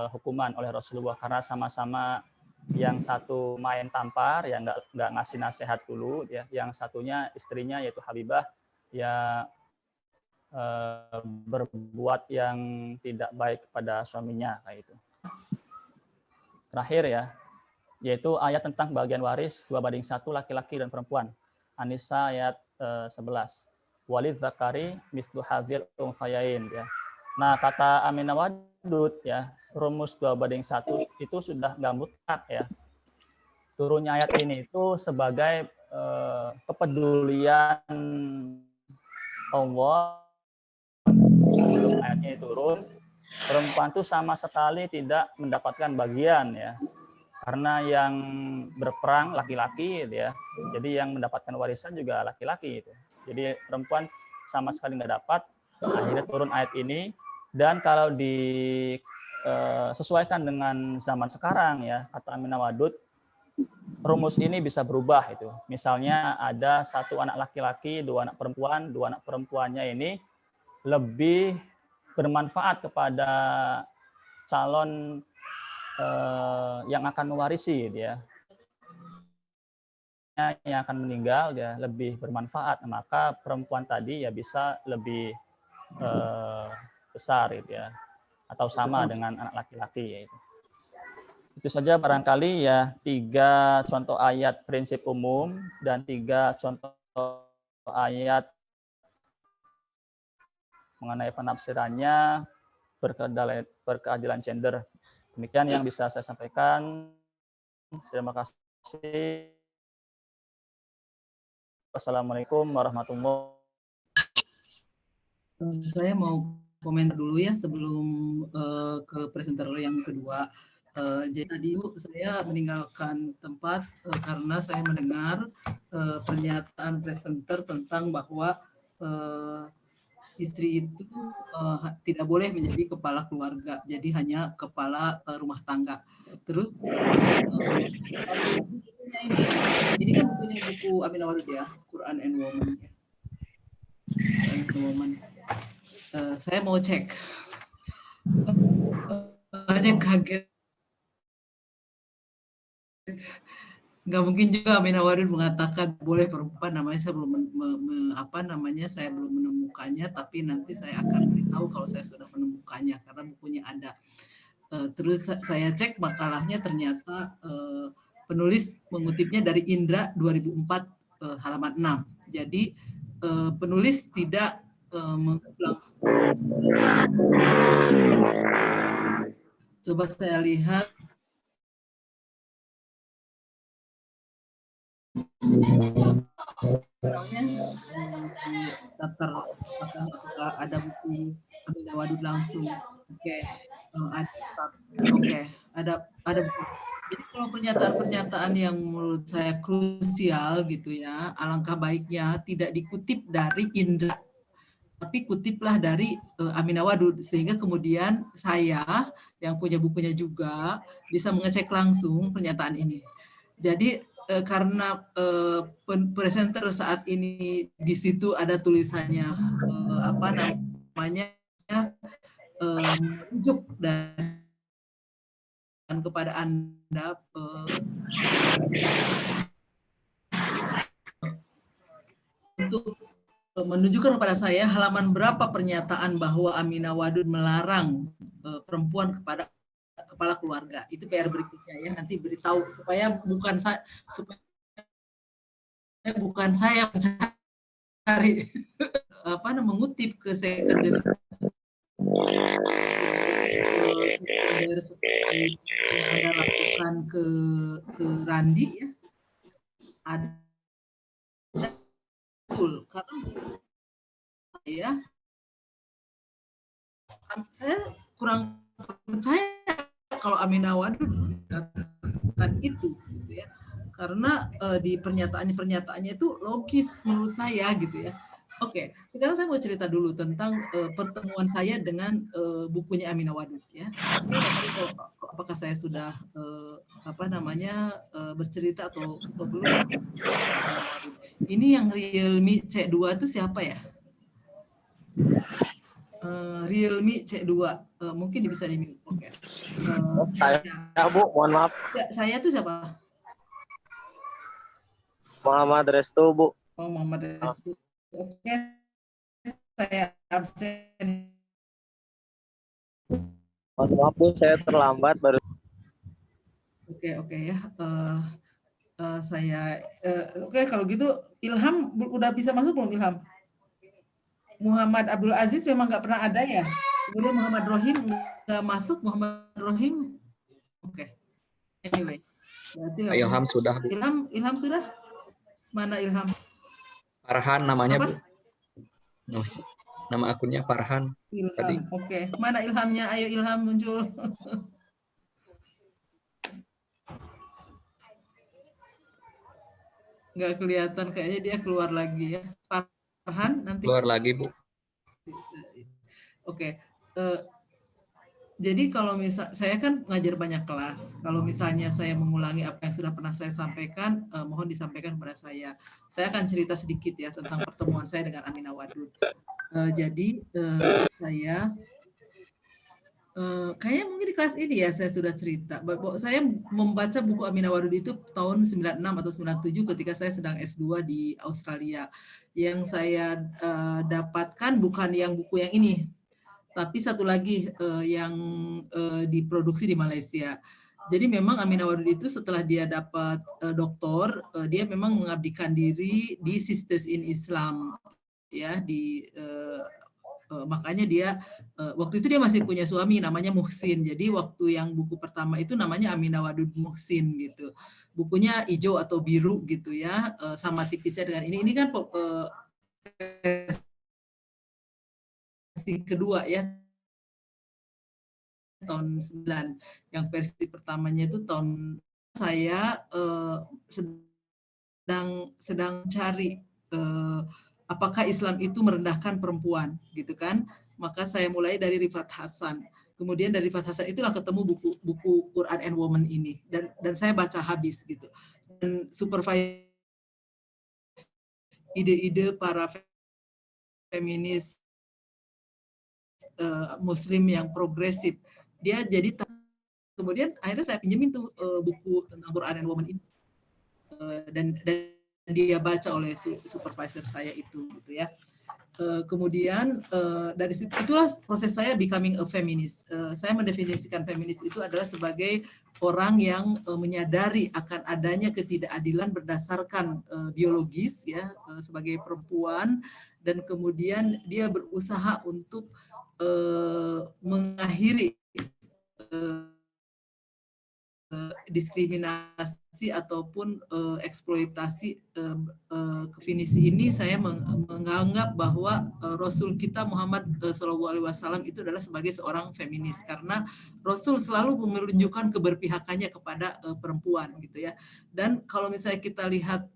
hukuman oleh Rasulullah karena sama-sama yang satu main tampar, ya nggak ngasih nasihat dulu, ya. Yang satunya istrinya yaitu Habibah ya berbuat yang tidak baik kepada suaminya kayak itu. Terakhir ya, yaitu ayat tentang bagian waris 2:1 laki-laki dan perempuan. An-Nisa ayat 11. Walid zakari mislu hadzil unthayain ya. Nah, kata Aminah Wadud ya, rumus 2:1 itu sudah nggak mutlak ya. Turunnya ayat ini itu sebagai kepedulian Allah sebelum ayatnya turun, perempuan itu sama sekali tidak mendapatkan bagian ya. Karena yang berperang laki-laki gitu ya. Jadi yang mendapatkan warisan juga laki-laki gitu. Jadi perempuan sama sekali nggak dapat. Akhirnya turun ayat ini. Dan kalau disesuaikan dengan zaman sekarang ya, kata Aminah Wadud, rumus ini bisa berubah itu. Misalnya ada satu anak laki-laki, 2 anak perempuan, 2 anak perempuannya ini lebih bermanfaat kepada calon yang akan mewarisi dia, yang akan meninggal dia lebih bermanfaat, maka perempuan tadi ya bisa lebih besar gitu ya, atau sama dengan anak laki-laki yaitu. Itu saja barangkali ya 3 contoh ayat prinsip umum dan 3 contoh ayat mengenai penafsirannya berkeadilan gender. Demikian yang bisa saya sampaikan. Terima kasih. Wassalamualaikum warahmatullahi wabarakatuh. Saya mau komentar dulu ya sebelum ke presenter yang kedua. Jadi tadi saya meninggalkan tempat karena saya mendengar pernyataan presenter tentang bahwa istri itu tidak boleh menjadi kepala keluarga, jadi hanya kepala rumah tangga. Terus ini kan bukunya buku Aminah Wadud ya, Quran and Woman. saya mau cek. Hanya kaget. Nggak mungkin juga Amina Wadud mengatakan boleh perempuan, namanya saya belum saya belum menemukannya, tapi nanti saya akan beritahu kalau saya sudah menemukannya karena bukunya ada. Terus saya cek makalahnya, ternyata penulis mengutipnya dari Indra 2004 halaman 6. Jadi penulis tidak mengulang. Coba saya lihat. Di daftar apakah ada buku Amina Wadud langsung. Oke. Ada buku. Jadi kalau pernyataan-pernyataan yang menurut saya krusial gitu ya, alangkah baiknya tidak dikutip dari Indra, tapi kutiplah dari Amina Wadud, sehingga kemudian saya yang punya bukunya juga bisa mengecek langsung pernyataan ini. Jadi karena presenter saat ini di situ ada tulisannya merujuk dan kepada Anda untuk menunjukkan kepada saya halaman berapa pernyataan bahwa Amina Wadud melarang perempuan kepada kepala keluarga. Itu PR berikutnya ya, nanti beritahu supaya bukan saya mencari mengutip ke secondary seperti yang Anda lakukan ke Randi ya. Ada betul, karena saya kurang percaya kalau Amina Wadud mengatakan itu gitu ya. Karena di pernyataannya itu logis menurut saya gitu ya. Oke, sekarang saya mau cerita dulu tentang pertemuan saya dengan bukunya Amina Wadud ya. Apakah saya sudah bercerita atau belum? Ini yang Realme C2 itu siapa ya? Realme C2 mungkin bisa di-mute. Oke. Saya Bu, mohon maaf. Saya tuh siapa? Muhammad Restu Bu. Oh, Muhammad Restu. Oke, saya absen. Mohon maaf Bu, saya terlambat baru. Oke ya. Oke, kalau gitu Ilham udah bisa masuk belum Ilham? Muhammad Abdul Aziz memang nggak pernah ada ya. Kemudian Muhammad Rohim nggak masuk. Muhammad Rohim. Oke. Anyway. Berarti Ilham sudah Bu. Ilham sudah? Mana Ilham? Farhan namanya apa? Bu. Nama akunnya Farhan. Ilham. Oke. Mana Ilhamnya? Ayo Ilham muncul. Nggak kelihatan, kayaknya dia keluar lagi ya. Farhan nanti keluar lagi Bu. Oke. Jadi kalau saya kan ngajar banyak kelas. Kalau misalnya saya mengulangi apa yang sudah pernah saya sampaikan, mohon disampaikan kepada saya. Saya akan cerita sedikit ya tentang pertemuan saya dengan Amina Wadud. Jadi saya kayaknya mungkin di kelas ini ya saya sudah cerita. Saya membaca buku Amina Wadud itu tahun 96 atau 97 ketika saya sedang S2 di Australia. Yang saya dapatkan bukan yang buku yang ini, tapi satu lagi yang diproduksi di Malaysia. Jadi memang Amina Wadud itu setelah dia dapat doktor, dia memang mengabdikan diri di Sisters in Islam ya, di makanya dia waktu itu dia masih punya suami namanya Muhsin. Jadi waktu yang buku pertama itu namanya Amina Wadud Muhsin gitu. Bukunya hijau atau biru gitu ya, sama tipisnya dengan ini. Ini kan versi kedua ya, tahun 9. Yang versi pertamanya itu tahun saya sedang cari apakah Islam itu merendahkan perempuan gitu kan. Maka saya mulai dari Rifat Hasan. Kemudian dari Rifat Hasan itulah ketemu buku Quran and Woman ini, dan saya baca habis gitu. Dan supervise ide-ide para feminis Muslim yang progresif. Dia jadi kemudian akhirnya saya pinjemin tuh buku tentang Quran and Women ini. Dan dia baca oleh supervisor saya itu gitu ya. Kemudian dari itulah proses saya becoming a feminist. Saya mendefinisikan feminis itu adalah sebagai orang yang menyadari akan adanya ketidakadilan berdasarkan biologis ya, sebagai perempuan, dan kemudian dia berusaha untuk mengakhiri diskriminasi ataupun eksploitasi definisi ini. Saya menganggap bahwa Rasul kita Muhammad SAW itu adalah sebagai seorang feminis, karena Rasul selalu menunjukkan keberpihakannya kepada perempuan gitu ya. Dan kalau misalnya kita lihat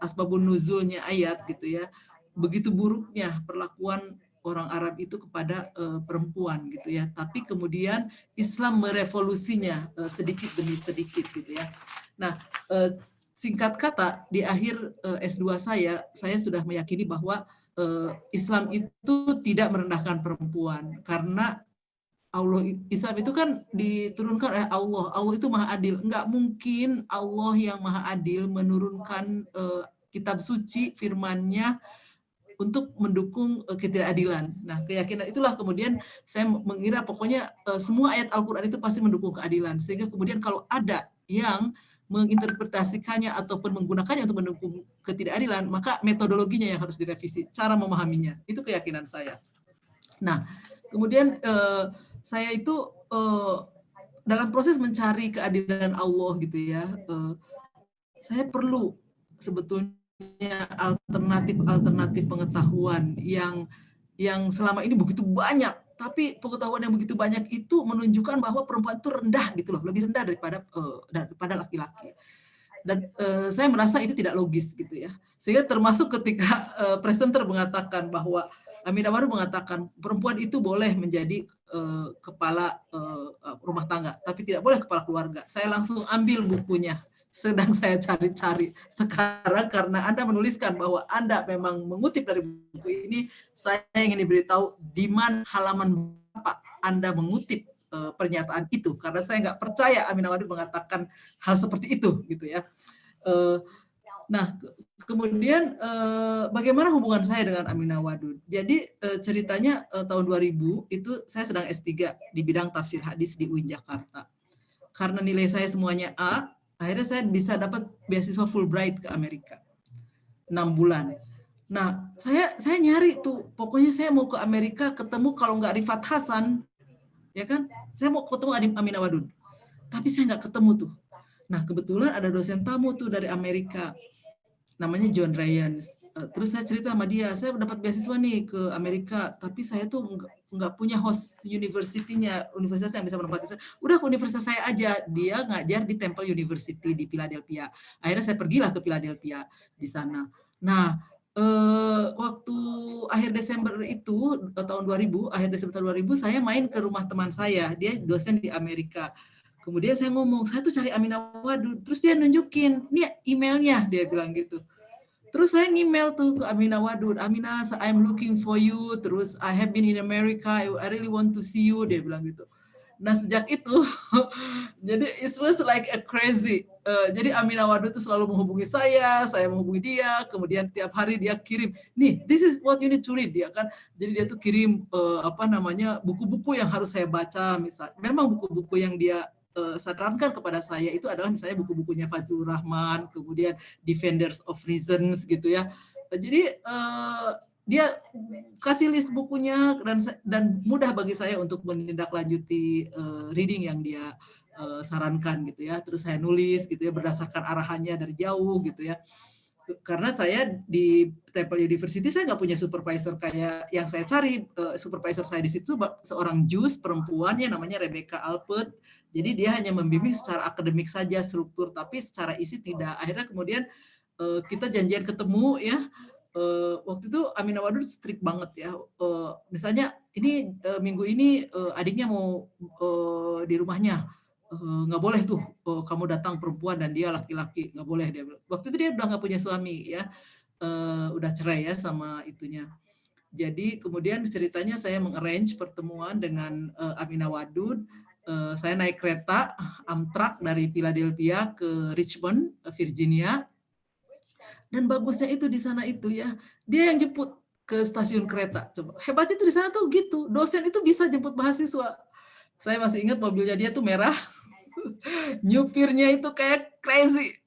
asbabun nuzulnya ayat gitu ya, begitu buruknya perlakuan orang Arab itu kepada perempuan gitu ya, tapi kemudian Islam merevolusinya sedikit demi sedikit gitu ya. Nah, singkat kata di akhir S2 saya sudah meyakini bahwa Islam itu tidak merendahkan perempuan, karena Islam itu kan diturunkan oleh Allah. Allah itu maha adil. Enggak mungkin Allah yang maha adil menurunkan kitab suci firman-Nya untuk mendukung ketidakadilan. Nah, keyakinan itulah kemudian saya mengira pokoknya semua ayat Al-Quran itu pasti mendukung keadilan. Sehingga kemudian kalau ada yang menginterpretasikannya ataupun menggunakannya untuk mendukung ketidakadilan, maka metodologinya yang harus direvisi, cara memahaminya. Itu keyakinan saya. Nah, kemudian saya itu dalam proses mencari keadilan Allah gitu ya, saya perlu sebetulnya alternatif pengetahuan yang selama ini begitu banyak, tapi pengetahuan yang begitu banyak itu menunjukkan bahwa perempuan itu rendah gitu loh, lebih rendah daripada laki-laki. Dan saya merasa itu tidak logis gitu ya. Sehingga termasuk ketika presenter mengatakan bahwa Aminah Wadud mengatakan perempuan itu boleh menjadi kepala rumah tangga, tapi tidak boleh kepala keluarga. Saya langsung ambil bukunya, sedang saya cari-cari sekarang, karena Anda menuliskan bahwa Anda memang mengutip dari buku ini. Saya ingin diberitahu di mana halaman berapa Anda mengutip pernyataan itu, karena saya nggak percaya Aminah Wadud mengatakan hal seperti itu gitu ya. Nah, kemudian bagaimana hubungan saya dengan Aminah Wadud? Jadi ceritanya tahun 2000 itu saya sedang S3 di bidang tafsir hadis di UIN Jakarta. Karena nilai saya semuanya A, akhirnya saya bisa dapat beasiswa Fulbright ke Amerika 6 bulan. Nah, saya nyari tuh, pokoknya saya mau ke Amerika ketemu kalau nggak Rifat Hasan, ya kan? Saya mau ketemu Aminah Wadud, tapi saya nggak ketemu tuh. Nah, kebetulan ada dosen tamu tuh dari Amerika, namanya John Ryan. Terus saya cerita sama dia, saya dapat beasiswa nih ke Amerika, tapi saya tuh nggak punya host university-nya, universitas yang bisa menempati saya. Udah ke universitas saya aja. Dia ngajar di Temple University di Philadelphia. Akhirnya saya pergilah ke Philadelphia di sana. Nah, waktu akhir Desember itu tahun 2000, akhir Desember tahun 2000, saya main ke rumah teman saya. Dia dosen di Amerika. Kemudian saya ngomong, saya tuh cari Aminah Wadud. Terus dia nunjukin, nih emailnya, dia bilang gitu. Terus saya email tuh ke Aminah Wadud, Aminah, I'm looking for you. Terus I have been in America, I really want to see you, dia bilang gitu. Nah, sejak itu, jadi it was like a crazy. Jadi Aminah Wadud itu selalu menghubungi saya menghubungi dia, kemudian tiap hari dia kirim, nih, this is what you need to read, dia kan. Jadi dia tuh kirim buku-buku yang harus saya baca, misalnya. Memang buku-buku yang dia sarankan kepada saya itu adalah misalnya buku-bukunya Fazlur Rahman, kemudian Defenders of Reasons gitu ya. Jadi dia kasih list bukunya dan mudah bagi saya untuk menindaklanjuti reading yang dia sarankan gitu ya. Terus saya nulis gitu ya berdasarkan arahannya dari jauh gitu ya. Karena saya di Temple University saya nggak punya supervisor kayak yang saya cari. Supervisor saya di situ seorang Jews perempuan yang namanya Rebecca Alpert. Jadi dia hanya membimbing secara akademik saja struktur, tapi secara isi tidak. Akhirnya kemudian kita janjian ketemu ya. Waktu itu Aminah Wadud strict banget ya. Misalnya ini minggu ini adiknya mau di rumahnya. Nggak boleh tuh kamu datang perempuan dan dia laki-laki, nggak boleh dia. Waktu itu dia udah nggak punya suami ya, udah cerai ya sama itunya. Jadi kemudian ceritanya saya mengarrange pertemuan dengan Aminah Wadud. Saya naik kereta Amtrak dari Philadelphia ke Richmond, Virginia. Dan bagusnya itu di sana itu ya, dia yang jemput ke stasiun kereta. Coba hebat itu di sana tuh gitu. Dosen itu bisa jemput mahasiswa. Saya masih ingat mobilnya dia tuh merah. Nyupirnya itu kayak crazy.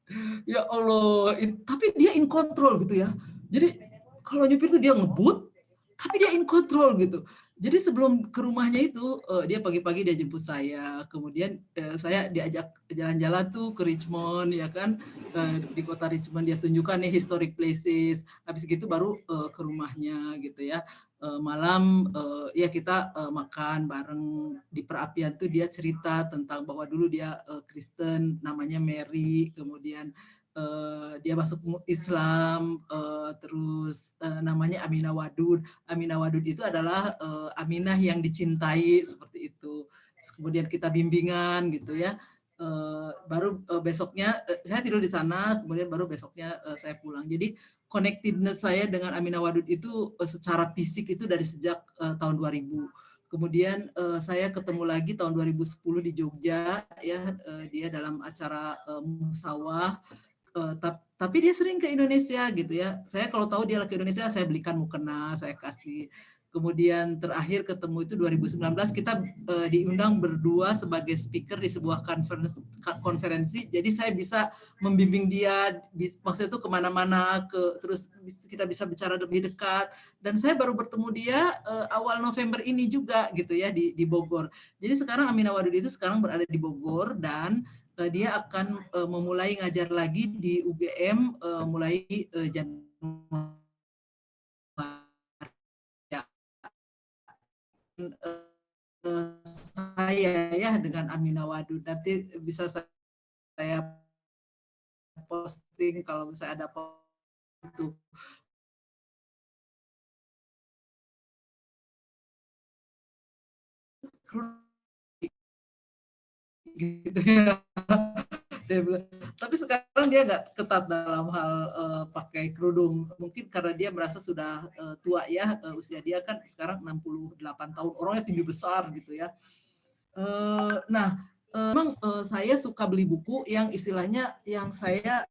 Ya Allah, tapi dia in control gitu ya. Jadi kalau nyupir tuh dia ngebut, tapi dia in control gitu. Jadi sebelum ke rumahnya itu, dia pagi-pagi dia jemput saya. Kemudian saya diajak jalan-jalan tuh ke Richmond, ya kan. Di kota Richmond dia tunjukkan nih historic places. Habis gitu baru ke rumahnya gitu ya. Malam ya kita makan bareng di perapian tuh dia cerita tentang bahwa dulu dia Kristen, namanya Mary, kemudian dia masuk Islam, terus namanya Aminah Wadud. Aminah Wadud itu adalah Aminah yang dicintai seperti itu. Terus kemudian kita bimbingan gitu ya. Baru besoknya saya tidur di sana, kemudian baru besoknya saya pulang. Jadi connectedness saya dengan Aminah Wadud itu secara fisik itu dari sejak tahun 2000. Kemudian saya ketemu lagi tahun 2010 di Jogja ya, dia dalam acara musawah. Tapi dia sering ke Indonesia gitu ya. Saya kalau tahu dia ke Indonesia, saya belikan mukena, saya kasih. Kemudian terakhir ketemu itu 2019, kita diundang berdua sebagai speaker di sebuah konferensi. Jadi saya bisa membimbing dia, maksudnya itu kemana-mana, terus kita bisa bicara lebih dekat. Dan saya baru bertemu dia awal November ini juga gitu ya di Bogor. Jadi sekarang Aminah Wadud itu sekarang berada di Bogor dan dia akan memulai ngajar lagi di UGM mulai Januari. Saya ya dengan Aminah Wadud, nanti bisa saya posting kalau misalnya ada itu. Gitu ya. Tapi sekarang dia nggak ketat dalam hal pakai kerudung. Mungkin karena dia merasa sudah tua ya, usia dia kan sekarang 68 tahun, orangnya tinggi besar gitu ya. Nah, memang saya suka beli buku yang istilahnya yang saya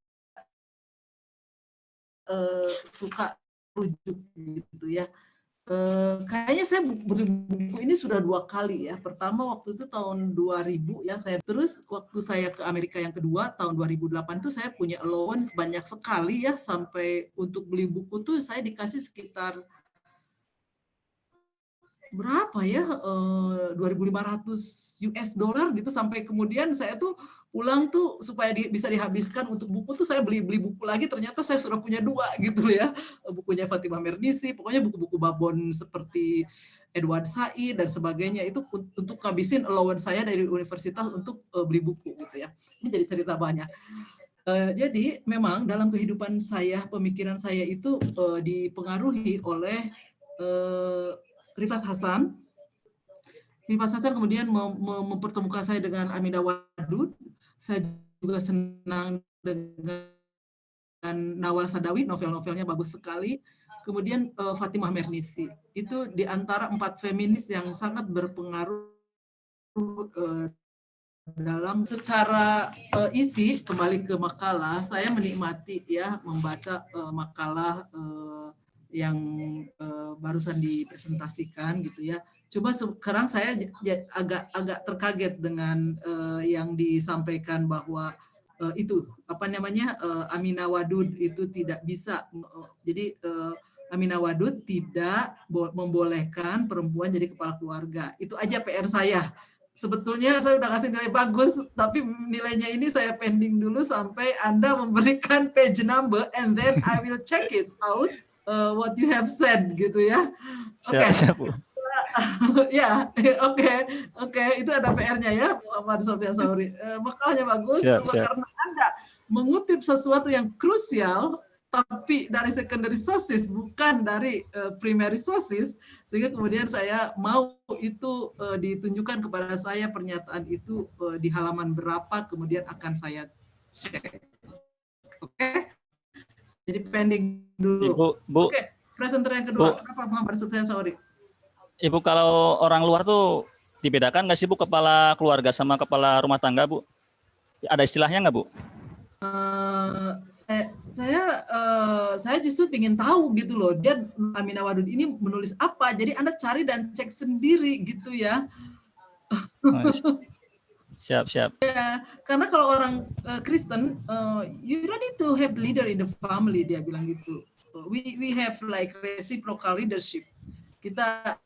suka rujuk gitu ya. Kayaknya saya beli buku ini sudah 2 kali ya. Pertama waktu itu tahun 2000 ya, saya terus waktu saya ke Amerika yang kedua tahun 2008 tuh saya punya allowance banyak sekali ya, sampai untuk beli buku tuh saya dikasih sekitar berapa ya, 2.500 US dollar gitu, sampai kemudian saya tuh pulang tuh supaya bisa dihabiskan untuk buku tuh saya beli buku lagi, ternyata saya sudah punya 2 gitu ya, bukunya Fatimah Mernissi, pokoknya buku-buku babon seperti Edward Said dan sebagainya, itu untuk ngabisin allowance saya dari universitas untuk beli buku gitu ya. Ini jadi cerita banyak. Jadi memang dalam kehidupan saya, pemikiran saya itu dipengaruhi oleh Rifat Hasan. Rifat Hasan kemudian mempertemukan saya dengan Aminah Wadud. Saya juga senang dengan Nawal Sadawi, novel-novelnya bagus sekali. Kemudian Fatimah Mernissi. Itu di antara 4 feminis yang sangat berpengaruh dalam secara isi. Kembali ke makalah, saya menikmati ya membaca makalah yang barusan dipresentasikan gitu ya. Coba sekarang saya agak terkaget dengan yang disampaikan bahwa itu apa namanya Aminah Wadud itu tidak bisa. Jadi Aminah Wadud tidak membolehkan perempuan jadi kepala keluarga. Itu aja PR saya. Sebetulnya saya udah kasih nilai bagus, tapi nilainya ini saya pending dulu sampai Anda memberikan page number, and then I will check it out. What you have said gitu ya. Oke. Siap, Bu. Ya, oke, itu ada PR-nya ya, Muhammad Sofyan Sauri. Makalahnya bagus, karena Anda mengutip sesuatu yang krusial, tapi dari secondary sources, bukan dari primary sources, sehingga kemudian saya mau itu ditunjukkan kepada saya pernyataan itu di halaman berapa, kemudian akan saya cek. Oke? Jadi pending dulu. Bu, Oke. presenter yang kedua. Bu. Kenapa Muhammad Sufyan Sauri? Ibu kalau orang luar tuh dibedakan nggak sih Bu kepala keluarga sama kepala rumah tangga Bu? Ada istilahnya nggak Bu? Saya justru ingin tahu gitu loh, dia Aminah Wadud ini menulis apa, jadi Anda cari dan cek sendiri gitu ya. Siap. Karena kalau orang Kristen, you don't need to have leader in the family, dia bilang gitu. We have like reciprocal leadership. Kita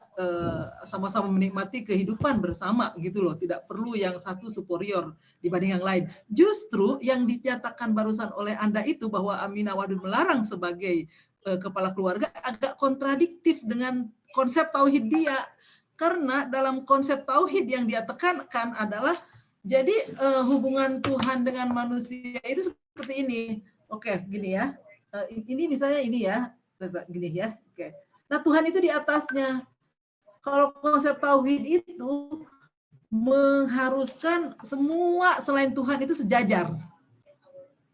sama-sama menikmati kehidupan bersama gitu loh, tidak perlu yang satu superior dibanding yang lain. Justru yang dinyatakan barusan oleh Anda itu bahwa Aminah Wadud melarang sebagai kepala keluarga agak kontradiktif dengan konsep tauhid dia. Karena dalam konsep tauhid yang dia tekankan adalah jadi hubungan Tuhan dengan manusia itu seperti ini. Oke, gini ya. Ini misalnya ini ya, gini ya. Oke. Nah, Tuhan itu di atasnya. Kalau konsep tauhid itu mengharuskan semua selain Tuhan itu sejajar.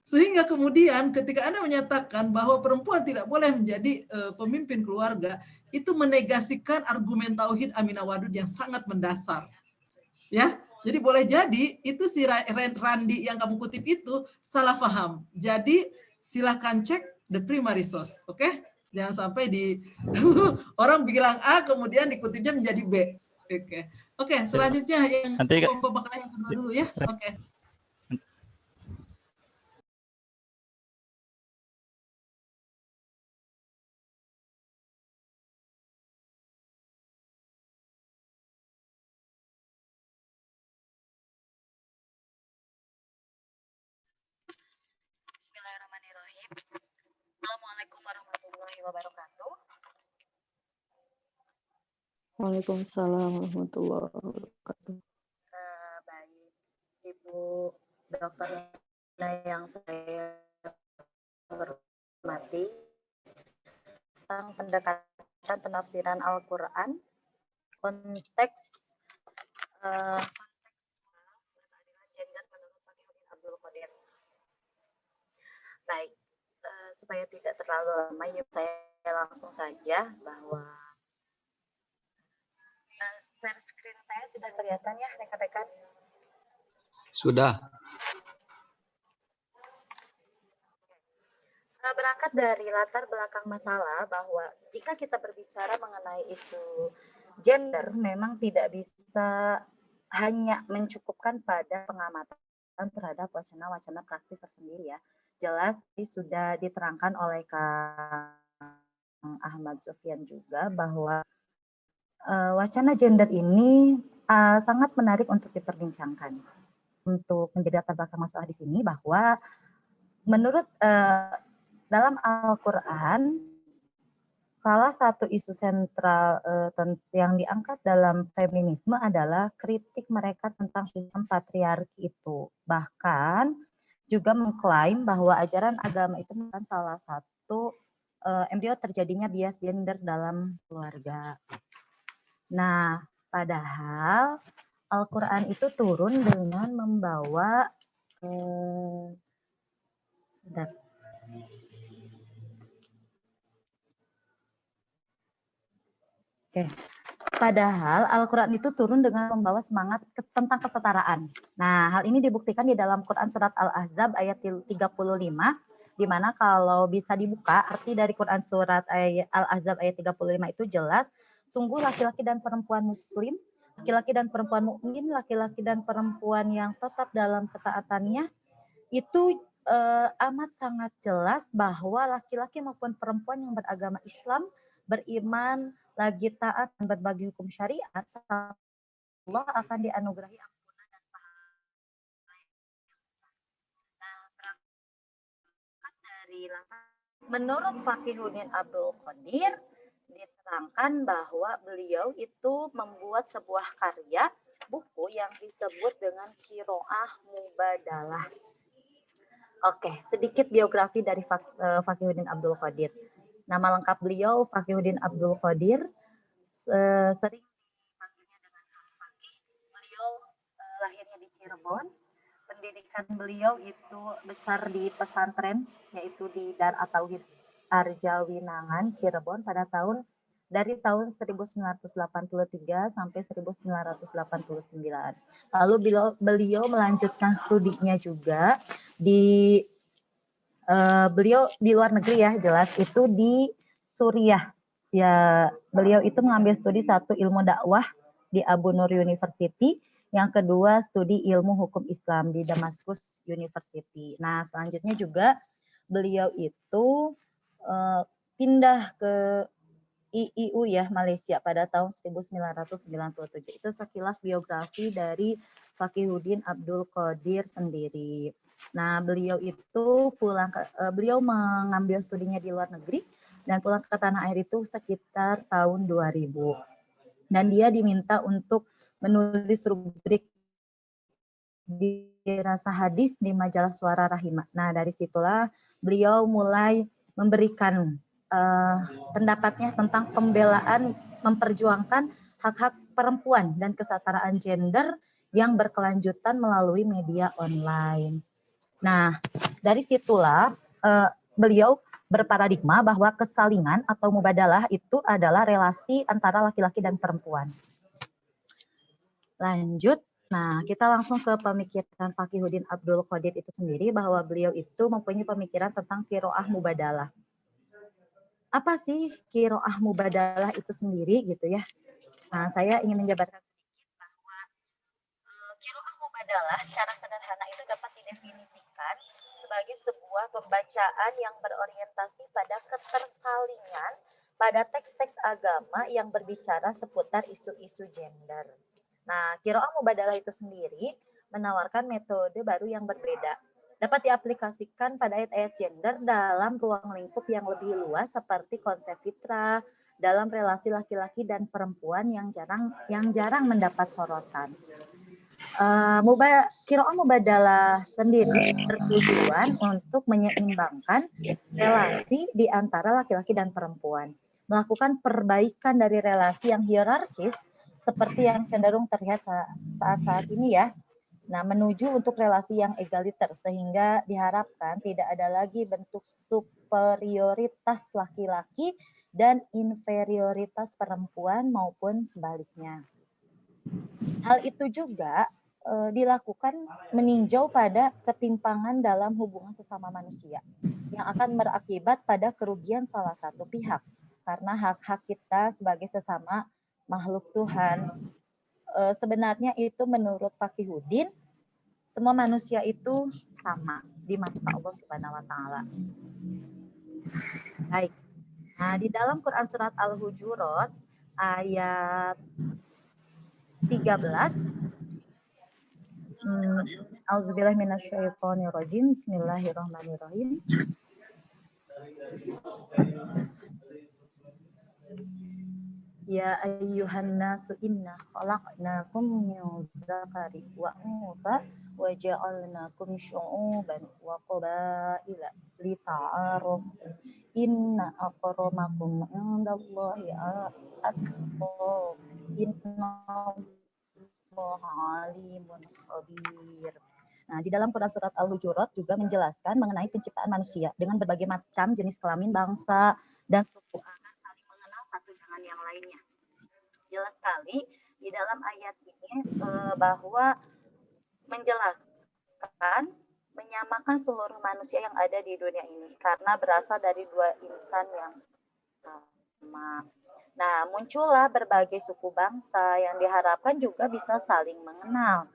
Sehingga kemudian ketika Anda menyatakan bahwa perempuan tidak boleh menjadi pemimpin keluarga, itu menegasikan argumen tauhid Aminah Wadud yang sangat mendasar. Ya, jadi boleh jadi itu si Randi yang kamu kutip itu salah paham. Jadi silahkan cek the primary source, oke? Jangan sampai di orang bilang A kemudian dikutipnya menjadi B. Oke, selanjutnya yang pembakaran yang kedua dulu ya. Oke. Bismillahirrahmanirrahim. Assalamualaikum warahmatullahi wabarakatuh. Waalaikumsalam warahmatullahi wabarakatuh. Baik, Ibu Dokter yang saya hormati, tentang pendekatan penafsiran Al-Quran, konteks gender menurut Fakhruddin Abdul Qadir. Baik, supaya tidak terlalu lama, yuk saya langsung saja bahwa share screen saya sudah kelihatan ya rekan-rekan? Sudah. Berangkat dari latar belakang masalah bahwa jika kita berbicara mengenai isu gender, memang tidak bisa hanya mencukupkan pada pengamatan terhadap wacana-wacana praktis tersendiri ya. Jelas sudah diterangkan oleh Kang Ahmad Sufyan juga bahwa wacana gender ini sangat menarik untuk diperbincangkan. Untuk menjadi latar belakang masalah di sini bahwa menurut dalam Al-Quran, salah satu isu sentral yang diangkat dalam feminisme adalah kritik mereka tentang sistem patriarki itu. Bahkan juga mengklaim bahwa ajaran agama itu merupakan salah satu embrio terjadinya bias gender dalam keluarga. Nah, padahal Al-Quran itu turun dengan membawa padahal Al-Quran itu turun dengan membawa semangat tentang kesetaraan. Nah, hal ini dibuktikan di dalam Quran surat Al-Ahzab ayat 35, di mana kalau bisa dibuka, arti dari Quran surat Al-Ahzab ayat 35 itu jelas, sungguh laki-laki dan perempuan muslim, laki-laki dan perempuan mukmin, laki-laki dan perempuan yang tetap dalam ketaatannya, itu amat sangat jelas bahwa laki-laki maupun perempuan yang beragama Islam, beriman, lagi taat dan berbagi hukum syariat, Allah akan dianugerahi ampunan dan pahala. Nah, berangkat dari latar, menurut Fakhruddin Abdul Qadir diterangkan bahwa beliau itu membuat sebuah karya buku yang disebut dengan Qiraah Mubadalah. Oke, sedikit biografi dari Fakhruddin Abdul Qadir. Nama lengkap beliau Fakhruddin Abdul Qadir, sering dipanggilnya dengan Kang Fakih. Beliau lahirnya di Cirebon. Pendidikan beliau itu besar di pesantren, yaitu di Dar At-Tauhid Arjawinangan, Cirebon pada dari tahun 1983 sampai 1989. Lalu beliau melanjutkan studinya juga di beliau di luar negeri ya, jelas itu di Suriah. Ya, beliau itu mengambil studi satu ilmu dakwah di Abu Nur University, yang kedua studi ilmu hukum Islam di Damascus University. Nah, selanjutnya juga beliau itu pindah ke IIU ya, Malaysia pada tahun 1997. Itu sekilas biografi dari Fakihuddin Abdul Qadir sendiri. Nah, beliau itu beliau mengambil studinya di luar negeri dan pulang ke tanah air itu sekitar tahun 2000. Dan dia diminta untuk menulis rubrik di Rasa Hadis di majalah Suara Rahimah. Nah, dari situlah beliau mulai memberikan pendapatnya tentang pembelaan, memperjuangkan hak-hak perempuan dan kesetaraan gender yang berkelanjutan melalui media online. Nah, dari situlah beliau berparadigma bahwa kesalingan atau mubadalah itu adalah relasi antara laki-laki dan perempuan. Lanjut, nah kita langsung ke pemikiran Fakihuddin Abdul Qadir itu sendiri, bahwa beliau itu mempunyai pemikiran tentang qiraah mubadalah. Apa sih qiraah mubadalah itu sendiri gitu ya? Nah, saya ingin menjabarkan sedikit bahwa qiraah mubadalah secara sederhana itu dapat didefinisikan sebagai sebuah pembacaan yang berorientasi pada ketersalingan pada teks-teks agama yang berbicara seputar isu-isu gender. Nah, qiraah mubadalah itu sendiri menawarkan metode baru yang berbeda. Dapat diaplikasikan pada ayat-ayat gender dalam ruang lingkup yang lebih luas seperti konsep fitrah dalam relasi laki-laki dan perempuan yang jarang mendapat sorotan. Qiraah mubadalah sendiri bertujuan untuk menyeimbangkan relasi di antara laki-laki dan perempuan, melakukan perbaikan dari relasi yang hierarkis seperti yang cenderung terlihat saat ini ya. Nah, menuju untuk relasi yang egaliter sehingga diharapkan tidak ada lagi bentuk superioritas laki-laki dan inferioritas perempuan maupun sebaliknya. Hal itu juga dilakukan meninjau pada ketimpangan dalam hubungan sesama manusia yang akan berakibat pada kerugian salah satu pihak, karena hak-hak kita sebagai sesama makhluk Tuhan sebenarnya itu menurut Fakihuddin semua manusia itu sama di mata Allah Subhanahu wa taala. Baik. Nah, di dalam Quran surat Al-Hujurat ayat 13 Auzubillahi minasyaitonirrajim. Bismillahirrahmanirrahim. Ya ayyuhan nasu inna khalaqnakum min dzakari wa untha wa ja'alnakum syu'uban wa qabaila lita'arafu inna akramakum 'indallahi atqakum innallaha 'alimun khabir. Nah, di dalam Quran surat Al-Hujurat juga menjelaskan mengenai penciptaan manusia dengan berbagai macam jenis kelamin, bangsa, dan suku agar saling mengenal satu dengan yang lainnya. Jelas sekali di dalam ayat ini bahwa menjelaskan menyamakan seluruh manusia yang ada di dunia ini karena berasal dari dua insan yang sama. Nah, muncullah berbagai suku bangsa yang diharapkan juga bisa saling mengenal.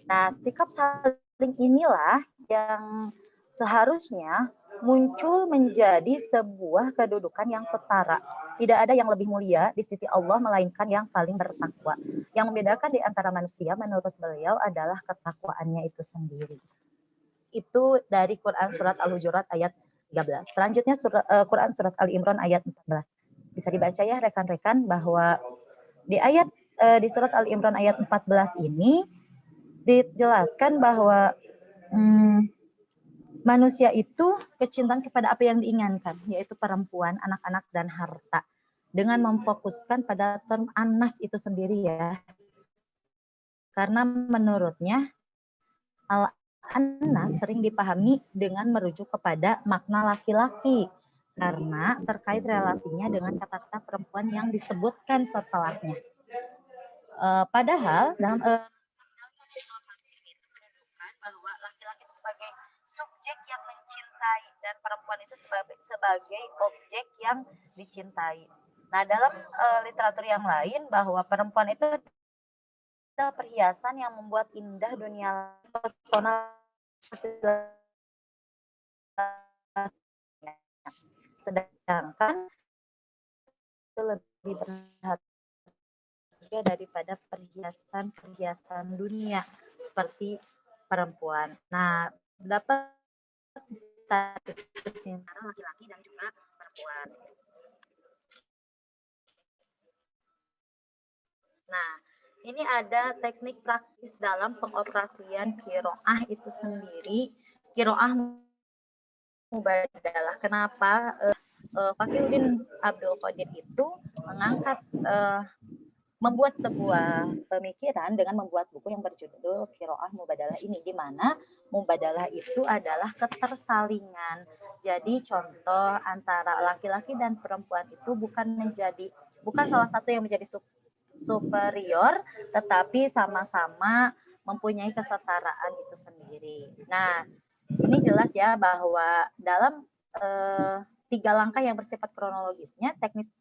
Nah, sikap saling inilah yang seharusnya muncul menjadi sebuah kedudukan yang setara. Tidak ada yang lebih mulia di sisi Allah melainkan yang paling bertakwa. Yang membedakan di antara manusia menurut beliau adalah ketakwaannya itu sendiri. Itu dari Quran surat Al-Hujurat ayat 13. Selanjutnya Quran surat Al-Imran ayat 14. Bisa dibaca ya rekan-rekan bahwa di surat Al-Imran ayat 14 ini dijelaskan bahwa manusia itu kecintaan kepada apa yang diinginkan, yaitu perempuan, anak-anak, dan harta. Dengan memfokuskan pada term anas itu sendiri ya. Karena menurutnya al-anas sering dipahami dengan merujuk kepada makna laki-laki. karena terkait relasinya dengan kata-kata perempuan yang disebutkan setelahnya. Padahal dalam bahwa laki-laki itu sebagai subjek yang mencintai dan perempuan itu sebagai objek yang dicintai. Nah, dalam literatur yang lain bahwa perempuan itu adalah perhiasan yang membuat indah dunia pesona, sedangkan itu lebih berharga daripada perhiasan dunia seperti perempuan. Nah, dapat antara laki-laki dan juga perempuan. Nah, ini ada teknik praktis dalam pengoperasian qiraah itu sendiri. Qiraah mubadalah. Kenapa Fakhruddin Abdul Qadir itu mengangkat membuat sebuah pemikiran dengan membuat buku yang berjudul Qiraah Mubadalah ini, di mana mubadalah itu adalah ketersalingan. Jadi contoh antara laki-laki dan perempuan itu bukan salah satu yang menjadi superior, tetapi sama-sama mempunyai kesetaraan itu sendiri. Nah, ini jelas ya bahwa dalam 3 langkah yang bersifat kronologisnya,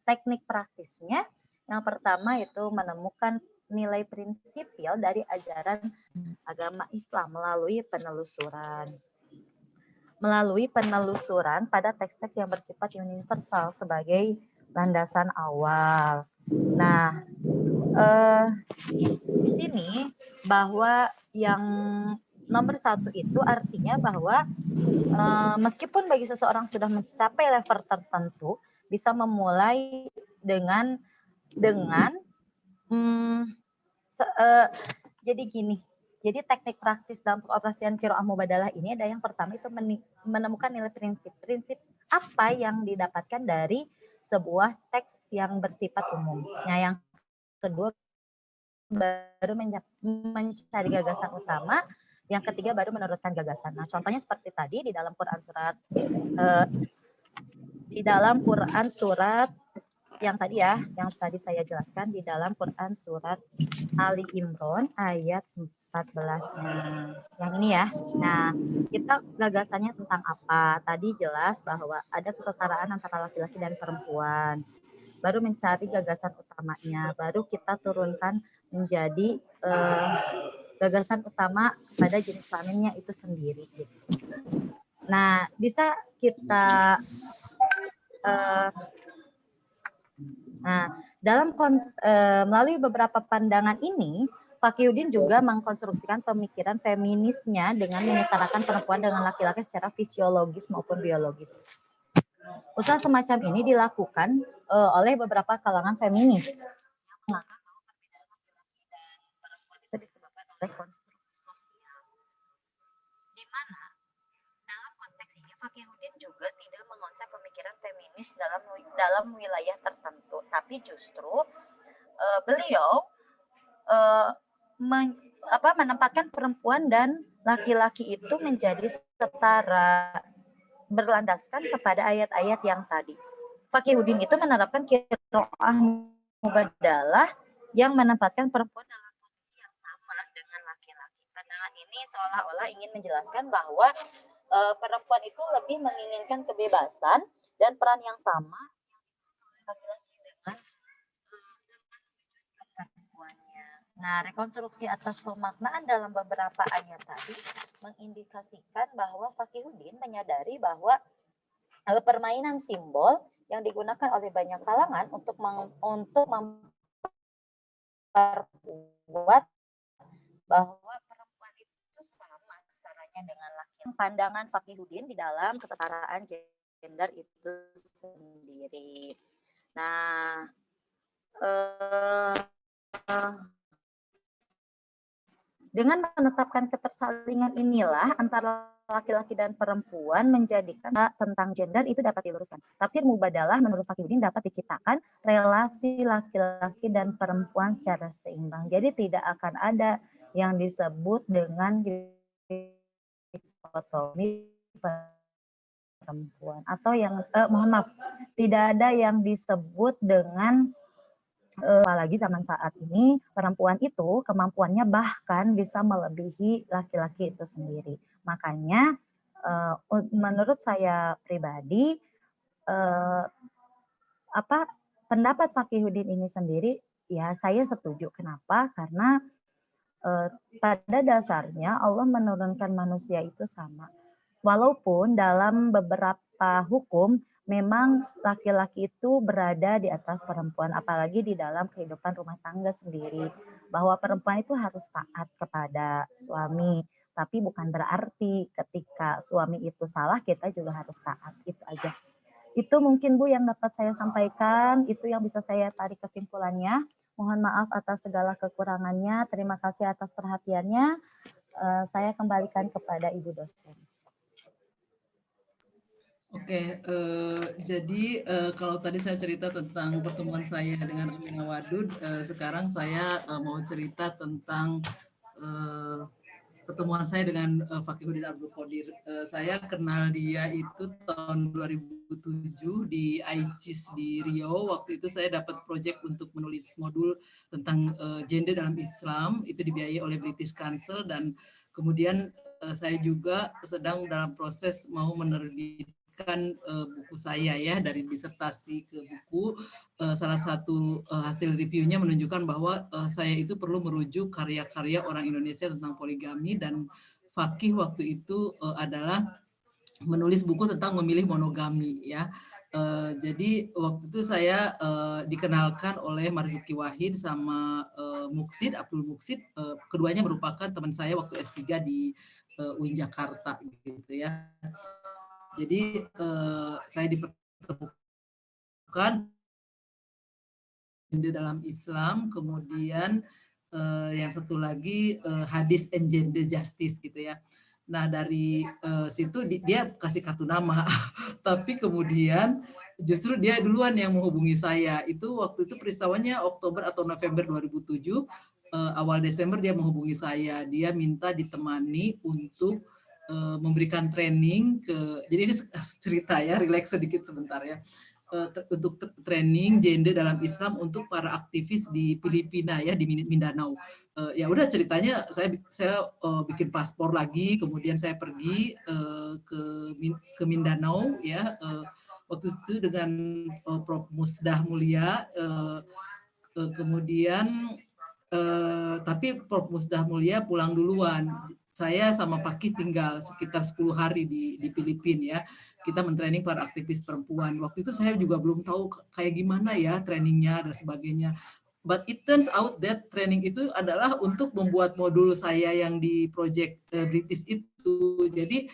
teknik praktisnya, yang pertama itu menemukan nilai prinsipil dari ajaran agama Islam melalui penelusuran. Pada teks-teks yang bersifat universal sebagai landasan awal. Nah, di sini bahwa yang nomor 1 itu artinya bahwa meskipun bagi seseorang sudah mencapai level tertentu, bisa memulai dengan jadi gini. Jadi teknik praktis dalam pengoperasian qiraah mubadalah ini ada yang pertama itu menemukan nilai prinsip. Prinsip apa yang didapatkan dari sebuah teks yang bersifat umum. Nah, yang kedua baru mencari gagasan utama, yang ketiga baru menurutkan gagasan. Nah, contohnya seperti tadi di dalam Quran surat yang tadi saya jelaskan di dalam Quran surat Ali Imran ayat 14-nya. Yang ini ya. Nah, kita gagasannya tentang apa? Tadi jelas bahwa ada kesetaraan antara laki-laki dan perempuan. Baru mencari gagasan utamanya, baru kita turunkan menjadi gagasan utama pada jenis kelaminnya itu sendiri. Nah, bisa kita melalui beberapa pandangan ini, Fakhruddin juga mengkonstruksikan pemikiran feminisnya dengan menyetarakan perempuan dengan laki-laki secara fisiologis maupun biologis. Usaha semacam ini dilakukan oleh beberapa kalangan feminis. Maka perbedaan laki-laki dan perempuan itu disebabkan oleh konstruksi sosial. Di mana dalam konteks ini Fakhruddin juga tidak mengonsep pemikiran feminis dalam wilayah tertentu, tapi justru beliau menempatkan perempuan dan laki-laki itu menjadi setara berlandaskan kepada ayat-ayat yang tadi. Fakhruddin itu menerapkan qiraah mubadalah yang menempatkan perempuan dalam posisi yang sama dengan laki-laki. Pandangan ini seolah-olah ingin menjelaskan bahwa perempuan itu lebih menginginkan kebebasan dan peran yang sama laki-laki dengan perempuannya. Nah, rekonstruksi atas pemaknaan dalam beberapa ayat tadi mengindikasikan bahwa Fakhruddin menyadari bahwa permainan simbol yang digunakan oleh banyak kalangan untuk memperkuat bahwa perempuan itu sama setaranya dengan laki-laki. Pandangan Fakhruddin di dalam kesetaraan gender itu sendiri. Nah, dengan menetapkan ketersalingan inilah antara laki-laki dan perempuan menjadikan tentang gender itu dapat diluruskan. Tafsir mubadalah menurut Fakhruddin dapat diciptakan relasi laki-laki dan perempuan secara seimbang. Jadi tidak akan ada yang disebut dengan dikotomi perempuan, atau yang mohon maaf, tidak ada yang disebut dengan apalagi zaman saat ini perempuan itu kemampuannya bahkan bisa melebihi laki-laki itu sendiri. Makanya menurut saya pribadi pendapat Fakihuddin ini sendiri ya saya setuju. Kenapa? Karena pada dasarnya Allah menurunkan manusia itu sama. Walaupun dalam beberapa hukum memang laki-laki itu berada di atas perempuan, apalagi di dalam kehidupan rumah tangga sendiri. Bahwa perempuan itu harus taat kepada suami, tapi bukan berarti ketika suami itu salah kita juga harus taat, itu aja. Itu mungkin Bu yang dapat saya sampaikan, itu yang bisa saya tarik kesimpulannya. Mohon maaf atas segala kekurangannya, terima kasih atas perhatiannya. Saya kembalikan kepada Ibu dosen. Oke, jadi kalau tadi saya cerita tentang pertemuan saya dengan Aminah Wadud, sekarang saya mau cerita tentang pertemuan saya dengan Fakihuddin Abdul Qadir. Saya kenal dia itu tahun 2007 di ICIS di Riau. Waktu itu saya dapat proyek untuk menulis modul tentang gender dalam Islam, itu dibiayai oleh British Council, dan kemudian saya juga sedang dalam proses mau menerbitkan buku saya ya, dari disertasi ke buku. Salah satu hasil reviewnya menunjukkan bahwa saya itu perlu merujuk karya-karya orang Indonesia tentang poligami, dan Fakih waktu itu adalah menulis buku tentang memilih monogami ya. Jadi waktu itu saya dikenalkan oleh Marzuki Wahid sama Muksid, Abdul Muksid. Keduanya merupakan teman saya waktu S3 di UIN Jakarta gitu ya. Jadi saya dipertemukan di dalam Islam, kemudian yang satu lagi hadis and gender justice gitu ya. Nah dari situ dia kasih kartu nama, tapi kemudian justru dia duluan yang menghubungi saya. Itu waktu itu peristiwanya Oktober atau November 2007, awal Desember dia menghubungi saya. Dia minta ditemani untuk memberikan training jadi ini cerita ya, relax sedikit sebentar ya, untuk training gender dalam Islam untuk para aktivis di Filipina ya, di Mindanao. Ya udah ceritanya saya bikin paspor lagi, kemudian saya pergi ke Mindanao ya, waktu itu dengan Prof. Musdah Mulia, kemudian tapi Prof. Musdah Mulia pulang duluan. Saya sama Paki tinggal sekitar 10 hari di Filipina ya. Kita mentraining para aktivis perempuan. Waktu itu saya juga belum tahu kayak gimana ya trainingnya dan sebagainya. But it turns out that training itu adalah untuk membuat modul saya yang di project British itu. Jadi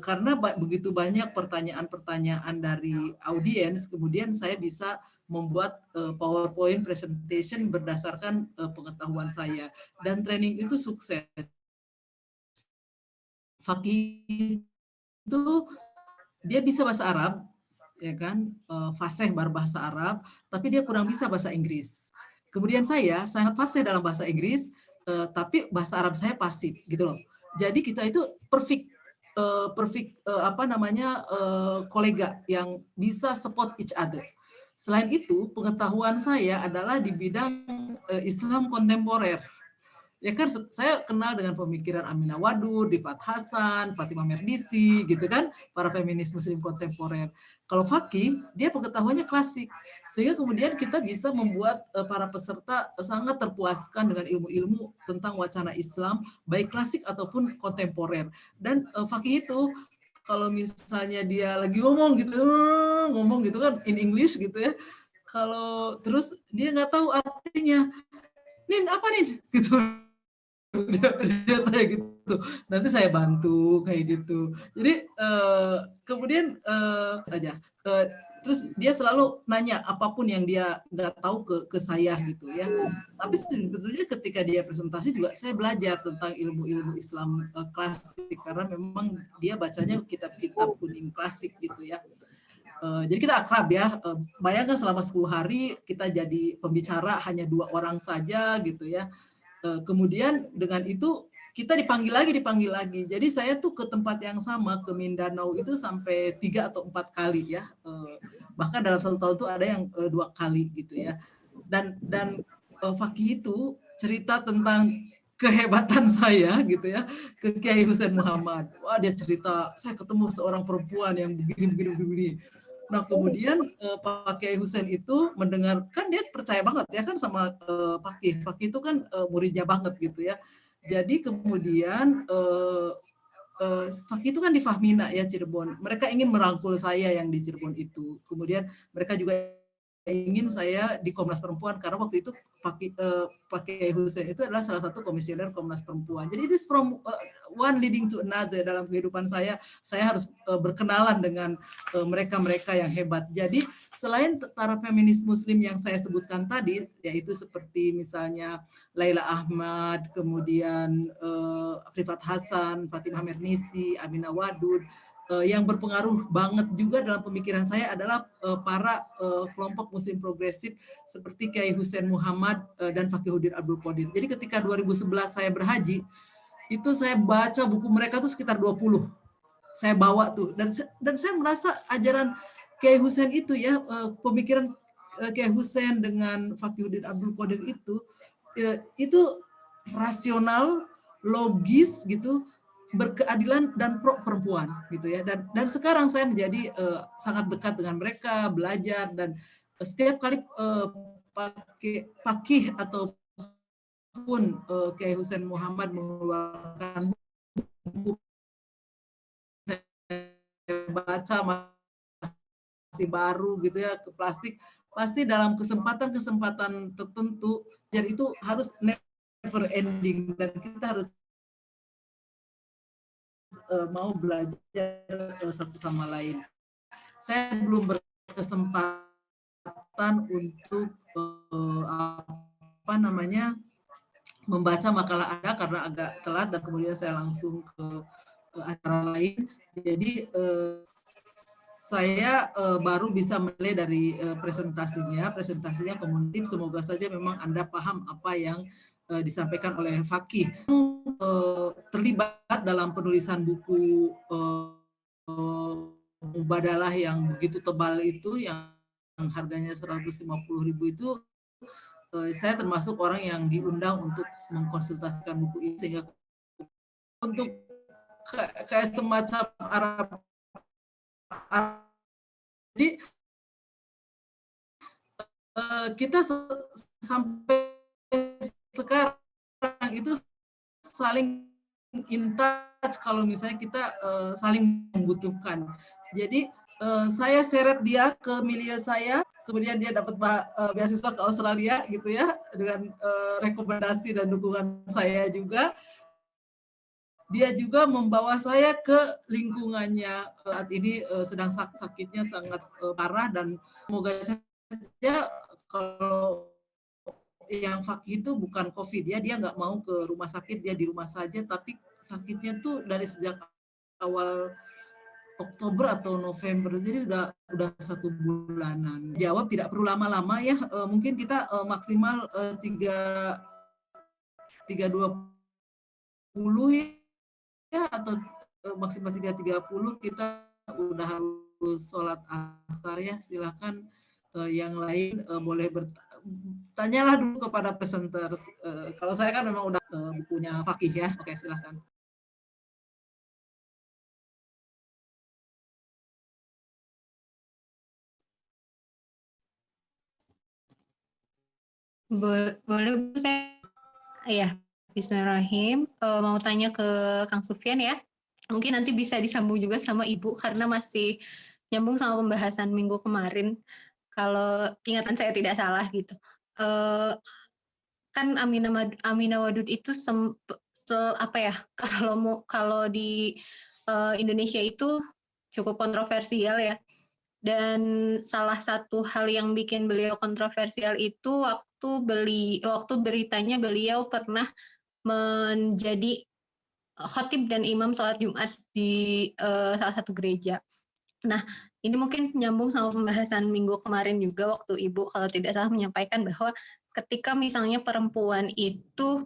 karena begitu banyak pertanyaan-pertanyaan dari audiens, kemudian saya bisa membuat PowerPoint presentation berdasarkan pengetahuan saya. Dan training itu sukses. Fakih itu dia bisa bahasa Arab, ya kan, fasih berbahasa Arab, tapi dia kurang bisa bahasa Inggris. Kemudian saya sangat fasih dalam bahasa Inggris, tapi bahasa Arab saya pasif, gitu loh. Jadi kita itu perfect kolega yang bisa support each other. Selain itu, pengetahuan saya adalah di bidang Islam kontemporer. Ya kan saya kenal dengan pemikiran Aminah Wadud, Rifat Hasan, Fatimah Merdisi, gitu kan, para feminis muslim kontemporer. Kalau Fakih, dia pengetahuannya klasik. Sehingga kemudian kita bisa membuat para peserta sangat terpuaskan dengan ilmu-ilmu tentang wacana Islam, baik klasik ataupun kontemporer. Dan Fakih itu, kalau misalnya dia lagi ngomong gitu kan, in English gitu ya, kalau terus dia nggak tahu artinya, Nin apa nih? Gitu. Dia kayak gitu, nanti saya bantu kayak gitu. Jadi kemudian terus dia selalu nanya apapun yang dia nggak tahu ke saya gitu ya. Tapi sebetulnya ketika dia presentasi juga saya belajar tentang ilmu-ilmu Islam klasik, karena memang dia bacanya kitab-kitab kuning klasik gitu ya. Jadi kita akrab ya. Bayangkan selama 10 hari kita jadi pembicara hanya 2 orang saja gitu ya. Kemudian dengan itu kita dipanggil lagi. Jadi saya tuh ke tempat yang sama, ke Mindanao itu sampai 3 atau 4 kali ya. Bahkan dalam 1 tahun tuh ada yang 2 kali gitu ya. Dan Fakih itu cerita tentang kehebatan saya gitu ya ke Kiai Husain Muhammad. Wah, dia cerita, saya ketemu seorang perempuan yang begini. Nah, kemudian Pak Kiai Husain itu mendengar, kan dia percaya banget ya kan sama Fakih. Fakih itu kan muridnya banget gitu ya. Jadi kemudian Fakih itu kan di Fahmina ya, Cirebon. Mereka ingin merangkul saya yang di Cirebon itu. Kemudian mereka juga ingin saya di Komnas Perempuan karena waktu itu Pak Kiai Husain itu adalah salah satu komisioner Komnas Perempuan. Jadi itu from one leading to another dalam kehidupan saya harus berkenalan dengan mereka-mereka yang hebat. Jadi selain para feminis Muslim yang saya sebutkan tadi, yaitu seperti misalnya Laila Ahmad, kemudian Rifat Hasan, Fatimah Mernisi, Aminah Wadud, yang berpengaruh banget juga dalam pemikiran saya adalah para kelompok Muslim progresif seperti Kiai Husain Muhammad dan Fakihuddin Abdul Qadir. Jadi ketika 2011 saya berhaji, itu saya baca buku mereka tuh sekitar 20. Saya bawa tuh dan saya merasa ajaran Kiai Husain itu ya, pemikiran Kiai Husain dengan Fakihuddin Abdul Qadir itu rasional, logis gitu, berkeadilan dan pro perempuan gitu ya. Dan sekarang saya menjadi sangat dekat dengan mereka, belajar, dan setiap kali Fakih ataupun Kiai Husain Muhammad mengeluarkan buku, saya baca masih baru gitu ya, ke plastik, pasti dalam kesempatan tertentu, jadi itu harus never ending dan kita harus mau belajar satu sama lain. Saya belum berkesempatan untuk membaca makalah Anda karena agak telat dan kemudian saya langsung ke acara lain. Jadi saya baru bisa menilai dari presentasinya komunikatif. Semoga saja memang Anda paham apa yang disampaikan oleh Fakih. Terlibat dalam penulisan buku Mubadalah yang begitu tebal itu, yang harganya 150.000 itu, saya termasuk orang yang diundang untuk mengkonsultasikan buku ini, sehingga untuk kayak semacam Arab. Jadi kita sampai sekarang itu saling in touch kalau misalnya kita saling membutuhkan. Jadi saya seret dia ke milieu saya, kemudian dia dapat beasiswa ke Australia gitu ya, dengan rekomendasi dan dukungan saya juga. Dia juga membawa saya ke lingkungannya. Saat ini sedang sakitnya sangat parah, dan semoga saja kalau yang Fakih itu bukan COVID ya, dia nggak mau ke rumah sakit, dia di rumah saja, tapi sakitnya tuh dari sejak awal Oktober atau November, jadi udah 1 bulanan. Jawab tidak perlu lama-lama ya, mungkin kita maksimal 3:20 ya, atau maksimal 3:30 kita udah harus sholat asar ya. Silakan yang lain boleh tanyalah dulu kepada presenter. Kalau saya kan memang udah bukunya Fakih ya. Oke, silakan. Boleh Bu, saya ya, bismillahirrahmanirrahim. Mau tanya ke Kang Sufyan ya. Mungkin nanti bisa disambung juga sama Ibu karena masih nyambung sama pembahasan minggu kemarin. Kalau ingatan saya tidak salah gitu. Kan Aminah Wadud itu apa ya? Kalau di Indonesia itu cukup kontroversial ya. Dan salah satu hal yang bikin beliau kontroversial itu waktu beritanya beliau pernah menjadi khatib dan imam sholat Jumat di salah satu gereja. Nah, ini mungkin nyambung sama pembahasan minggu kemarin juga, waktu Ibu kalau tidak salah menyampaikan bahwa ketika misalnya perempuan itu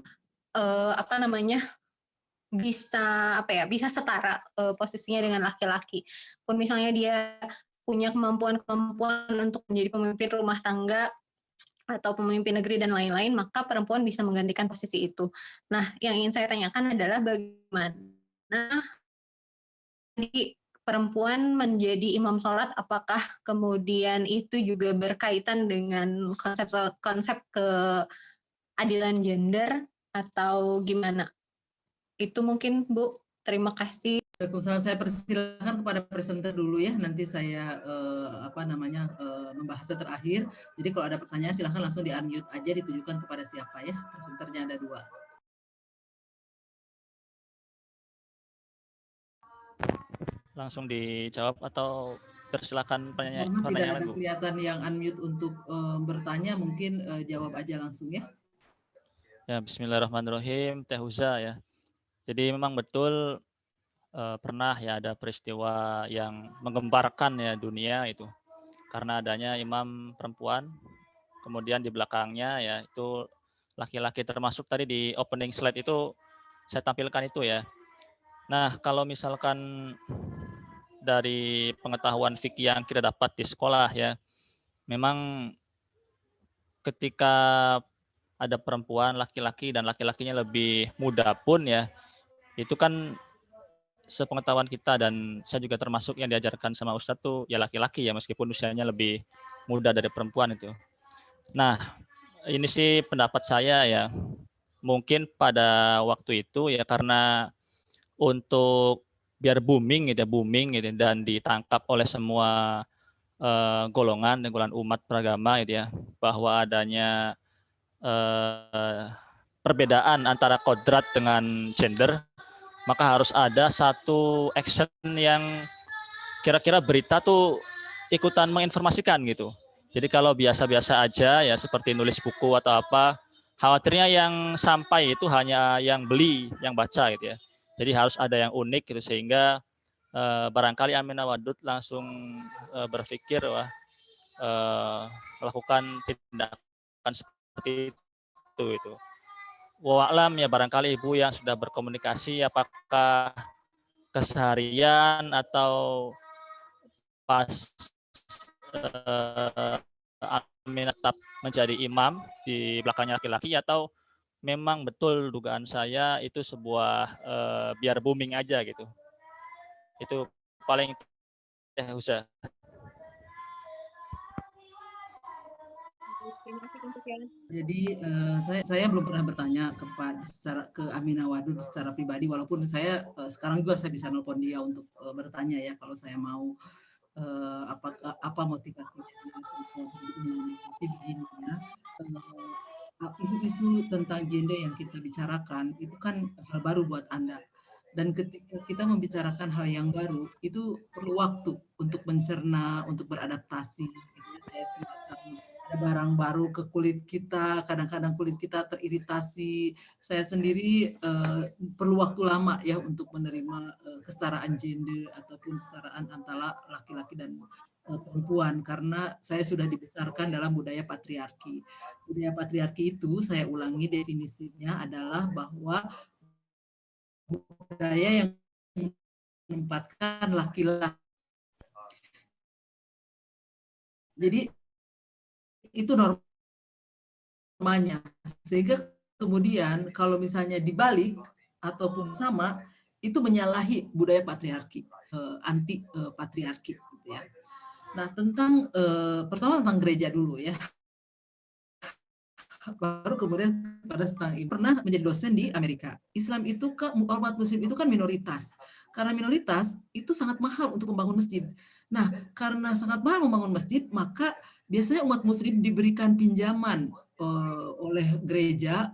bisa bisa setara posisinya dengan laki-laki. Pun misalnya dia punya kemampuan untuk menjadi pemimpin rumah tangga atau pemimpin negeri dan lain-lain, maka perempuan bisa menggantikan posisi itu. Nah, yang ingin saya tanyakan adalah bagaimana jadi perempuan menjadi imam sholat, apakah kemudian itu juga berkaitan dengan konsep keadilan gender atau gimana? Itu mungkin Bu, terima kasih. Waalaikumsalam. Saya persilakan kepada presenter dulu ya. Nanti saya membahasnya terakhir. Jadi kalau ada pertanyaan silahkan langsung di unmute aja, ditujukan kepada siapa ya. Presenternya ada 2. Langsung dijawab atau persilakan Karena tidak pertanyaan ada Bu. kelihatan yang unmute untuk bertanya, mungkin jawab aja langsung ya. Ya, bismillahirrahmanirrahim, Teh Huza ya. Jadi memang betul pernah ya ada peristiwa yang menggemparkan ya dunia itu karena adanya imam perempuan, kemudian di belakangnya ya itu laki-laki, termasuk tadi di opening slide itu saya tampilkan itu ya. Nah, kalau misalkan dari pengetahuan fikih yang kita dapat di sekolah ya, memang ketika ada perempuan, laki-laki, dan laki-lakinya lebih muda pun ya, itu kan sepengetahuan kita dan saya juga termasuk yang diajarkan sama Ustadz tuh ya laki-laki ya, meskipun usianya lebih muda dari perempuan itu. Nah, ini sih pendapat saya ya, mungkin pada waktu itu ya karena untuk biar booming gitu dan ditangkap oleh semua golongan umat beragama gitu ya, bahwa adanya perbedaan antara kodrat dengan gender, maka harus ada satu action yang kira-kira berita tuh ikutan menginformasikan gitu. Jadi kalau biasa-biasa aja ya seperti nulis buku atau apa, khawatirnya yang sampai itu hanya yang beli, yang baca gitu ya. Jadi harus ada yang unik gitu sehingga barangkali Aminah Wadud langsung berpikir wah melakukan tindakan seperti itu. Wa'alam ya, barangkali Ibu yang sudah berkomunikasi apakah keseharian atau pas Aminah tetap menjadi imam di belakangnya laki-laki atau memang betul dugaan saya itu sebuah biar booming aja gitu. Itu paling usah. Jadi saya belum pernah bertanya ke Aminah Wadud secara pribadi, walaupun saya sekarang juga saya bisa nelpon dia untuk bertanya ya kalau saya mau apa motivasinya. Tapi begini ya, isu-isu tentang gender yang kita bicarakan itu kan hal baru buat Anda. Dan ketika kita membicarakan hal yang baru, itu perlu waktu untuk mencerna, untuk beradaptasi. Ada barang baru ke kulit kita, kadang-kadang kulit kita teriritasi. Saya sendiri perlu waktu lama ya untuk menerima kesetaraan gender ataupun kesetaraan antara laki-laki dan perempuan, karena saya sudah dibesarkan dalam budaya patriarki. Budaya patriarki itu, saya ulangi definisinya, adalah bahwa budaya yang menempatkan laki-laki. Jadi itu normanya, sehingga kemudian kalau misalnya dibalik ataupun sama, itu menyalahi budaya patriarki, anti patriarki gitu ya. Nah, pertama tentang gereja dulu ya, baru kemudian pada tentang ini. Pernah menjadi dosen di Amerika. Islam itu umat muslim itu kan minoritas. Karena minoritas itu sangat mahal untuk membangun masjid. Nah, karena sangat mahal membangun masjid, maka biasanya umat muslim diberikan pinjaman oleh gereja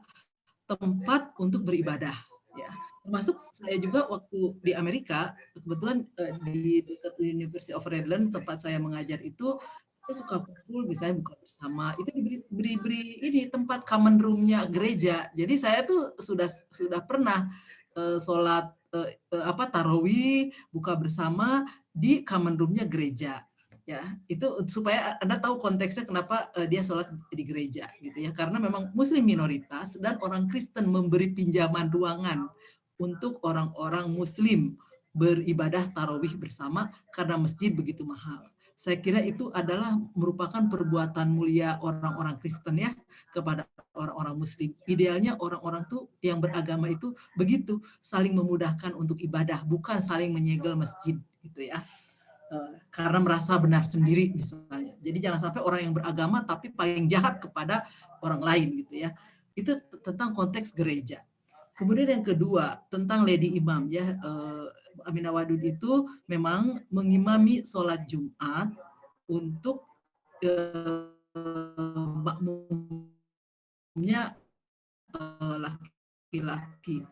tempat untuk beribadah ya. Termasuk saya juga waktu di Amerika, kebetulan di dekat University of Redlands tempat saya mengajar itu suka kumpul, misalnya buka bersama, itu diberi ini tempat common room-nya gereja. Jadi saya tuh sudah pernah sholat tarawih, buka bersama di common room-nya gereja. Ya, itu supaya Anda tahu konteksnya kenapa dia sholat di gereja gitu ya, karena memang muslim minoritas dan orang Kristen memberi pinjaman ruangan untuk orang-orang Muslim beribadah tarawih bersama karena masjid begitu mahal. Saya kira itu adalah merupakan perbuatan mulia orang-orang Kristen ya kepada orang-orang Muslim. Idealnya orang-orang tuh yang beragama itu begitu, saling memudahkan untuk ibadah, bukan saling menyegel masjid gitu ya. Karena merasa benar sendiri misalnya. Jadi jangan sampai orang yang beragama tapi paling jahat kepada orang lain gitu ya. Itu tentang konteks gereja. Kemudian yang kedua tentang Lady Imam ya. Aminah Wadud itu memang mengimami sholat Jumat untuk makmumnya laki-laki.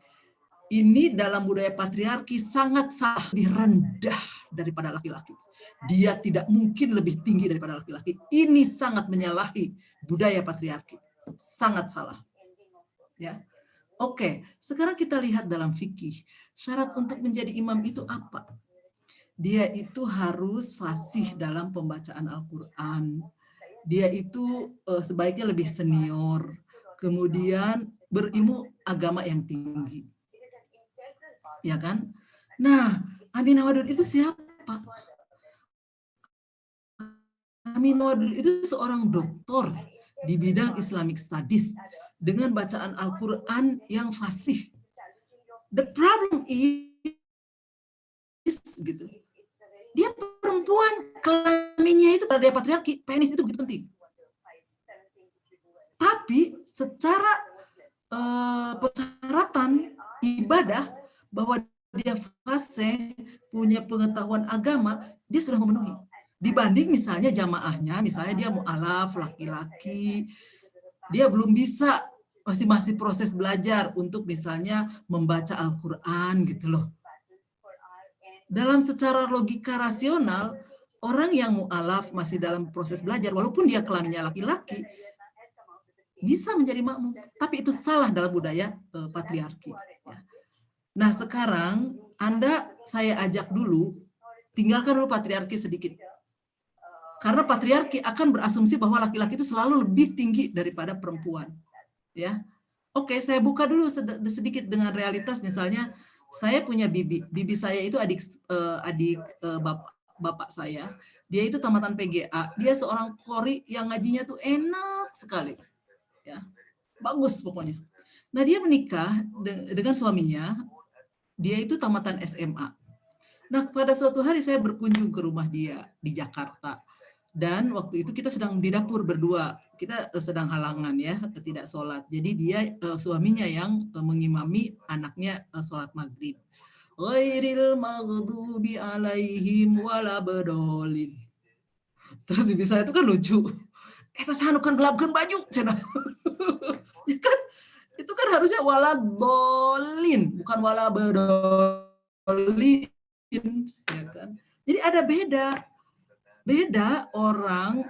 Ini dalam budaya patriarki sangat lebih rendah daripada laki-laki. Dia tidak mungkin lebih tinggi daripada laki-laki. Ini sangat menyalahi budaya patriarki. Sangat salah. Ya. Oke, sekarang kita lihat dalam fikih. Syarat untuk menjadi imam itu apa? Dia itu harus fasih dalam pembacaan Al-Quran. Dia itu sebaiknya lebih senior. Kemudian berilmu agama yang tinggi. Ya kan? Nah, Aminah Wadud itu siapa? Aminah Wadud itu seorang doktor di bidang Islamic Studies dengan bacaan Al-Quran yang fasih. The problem is gitu. Dia perempuan, kelaminnya itu dari patriarki, penis itu begitu penting. Tapi secara persyaratan ibadah bahwa dia fasih, punya pengetahuan agama, dia sudah memenuhi. Dibanding misalnya jamaahnya, misalnya dia mu'alaf, laki-laki, dia belum bisa, masih proses belajar untuk misalnya membaca Al-Quran gitu loh. Dalam secara logika rasional, orang yang mu'alaf masih dalam proses belajar, walaupun dia kelaminnya laki-laki, bisa menjadi makmum. Tapi itu salah dalam budaya patriarki. Ya. Nah sekarang saya ajak dulu, tinggalkan dulu patriarki sedikit. Karena patriarki akan berasumsi bahwa laki-laki itu selalu lebih tinggi daripada perempuan. Ya, oke, saya buka dulu sedikit dengan realitas. Misalnya, saya punya bibi saya itu adik bapak saya. Dia itu tamatan PGA. Dia seorang qori yang ngajinya tuh enak sekali, ya, bagus pokoknya. Nah dia menikah dengan suaminya. Dia itu tamatan SMA. Nah pada suatu hari saya berkunjung ke rumah dia di Jakarta. Dan waktu itu kita sedang di dapur berdua, kita sedang halangan ya, tidak sholat. Jadi dia suaminya yang mengimami anaknya sholat maghrib. Ghairil maghdubi alaihim walabdolin. Terus bibi saya itu kan lucu. Eta sanukan gelapkeun baju cenah. Ya kan? Itu kan harusnya waladolin, bukan walabdolin, ya kan? Jadi ada beda orang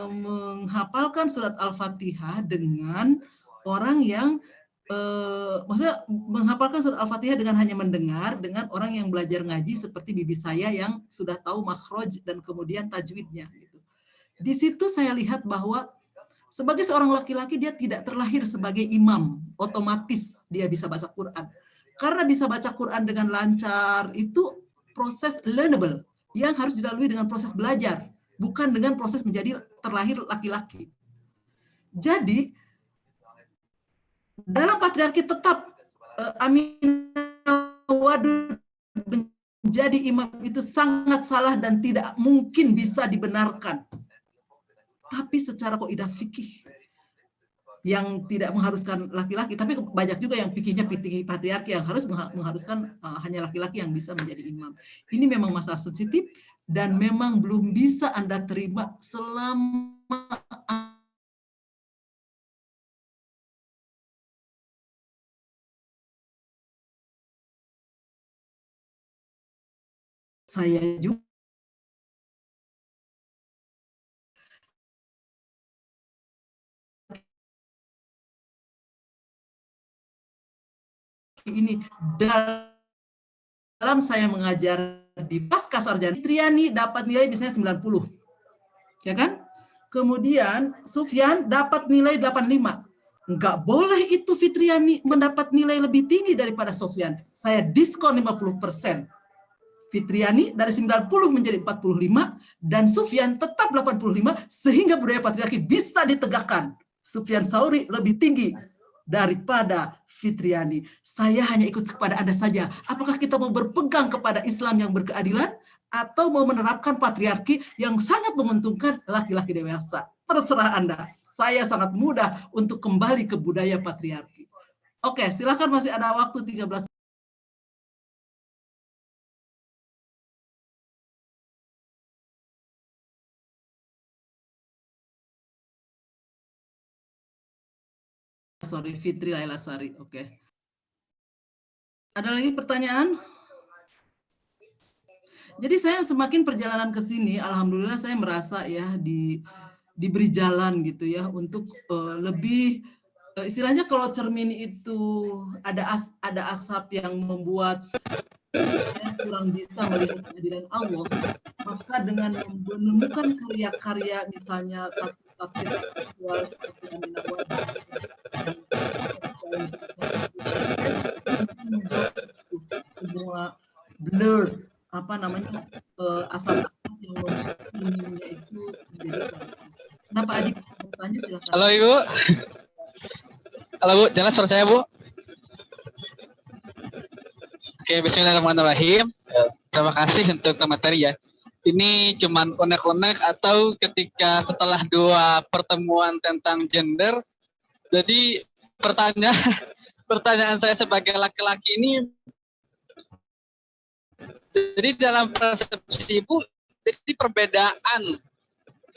menghafalkan surat Al-Fatihah dengan orang yang maksudnya menghafalkan surat Al-Fatihah dengan hanya mendengar, dengan orang yang belajar ngaji seperti bibi saya yang sudah tahu makhraj dan kemudian tajwidnya gitu. Di situ saya lihat bahwa sebagai seorang laki-laki dia tidak terlahir sebagai imam, otomatis dia bisa baca Quran. Karena bisa baca Quran dengan lancar itu proses learnable yang harus dilalui dengan proses belajar, bukan dengan proses menjadi terlahir laki-laki. Jadi, dalam patriarki tetap Aminah Wadud menjadi imam itu sangat salah dan tidak mungkin bisa dibenarkan. Tapi secara kaidah fikih yang tidak mengharuskan laki-laki, tapi banyak juga yang fikihnya fikih patriarki yang harus mengharuskan hanya laki-laki yang bisa menjadi imam. Ini memang masalah sensitif dan memang belum bisa Anda terima selama saya juga ini dalam saya mengajar di pasca sarjana, Triani dapat nilai misalnya 90, ya kan? Kemudian Sufyan dapat nilai 85. Nggak boleh itu Fitriani mendapat nilai lebih tinggi daripada Sofyan. Saya diskon 50%. Fitriani dari 90 menjadi 45 dan Sufyan tetap 85 sehingga budaya patriarki bisa ditegakkan. Sufyan Sauri lebih tinggi daripada Fitriani. Saya hanya ikut kepada Anda saja. Apakah kita mau berpegang kepada Islam yang berkeadilan atau mau menerapkan patriarki yang sangat menguntungkan laki-laki dewasa? Terserah Anda. Saya sangat mudah untuk kembali ke budaya patriarki. Oke, silakan, masih ada waktu 13. Sorry, Fitri Laila Sari. Oke. Ada lagi pertanyaan? Jadi saya semakin perjalanan ke sini, alhamdulillah saya merasa ya diberi jalan gitu ya untuk lebih istilahnya kalau cermin itu ada asap yang membuat saya kurang bisa melihat kehadiran Allah, maka dengan menemukan karya-karya misalnya tafsir seksual seperti Aminah Wahid, semua blur asap yang membuatnya itu menjadi. Kenapa Adik bertanya, silakan. Halo Ibu. Halo Bu, jelas suara saya Bu? Oke, bismillahirrahmanirrahim. Terima kasih untuk materi ya. Ini cuman unek-unek atau ketika setelah 2 pertemuan tentang gender. Jadi pertanyaan saya sebagai laki-laki ini, jadi dalam persepsi Ibu, jadi perbedaan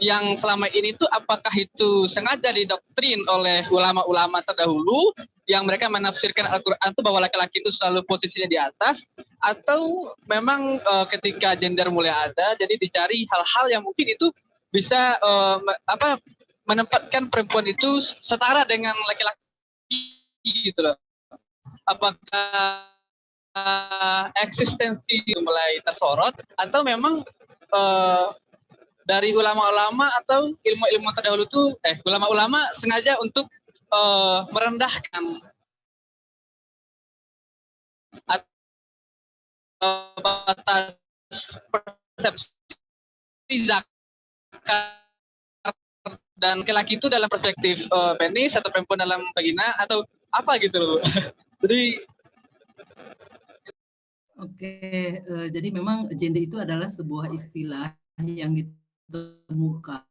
yang selama ini itu apakah itu sengaja didoktrin oleh ulama-ulama terdahulu yang mereka menafsirkan Al-Quran itu bahwa laki-laki itu selalu posisinya di atas, atau memang ketika gender mulai ada, jadi dicari hal-hal yang mungkin itu bisa menempatkan perempuan itu setara dengan laki-laki gitu loh. Apakah eksistensi mulai tersorot atau memang dari ulama-ulama atau ilmu-ilmu terdahulu itu ulama-ulama sengaja untuk merendahkan batas persepsi dan laki-laki itu dalam perspektif penis atau perempuan dalam vagina atau apa gitu loh. Jadi jadi memang gender itu adalah sebuah istilah yang ditemukan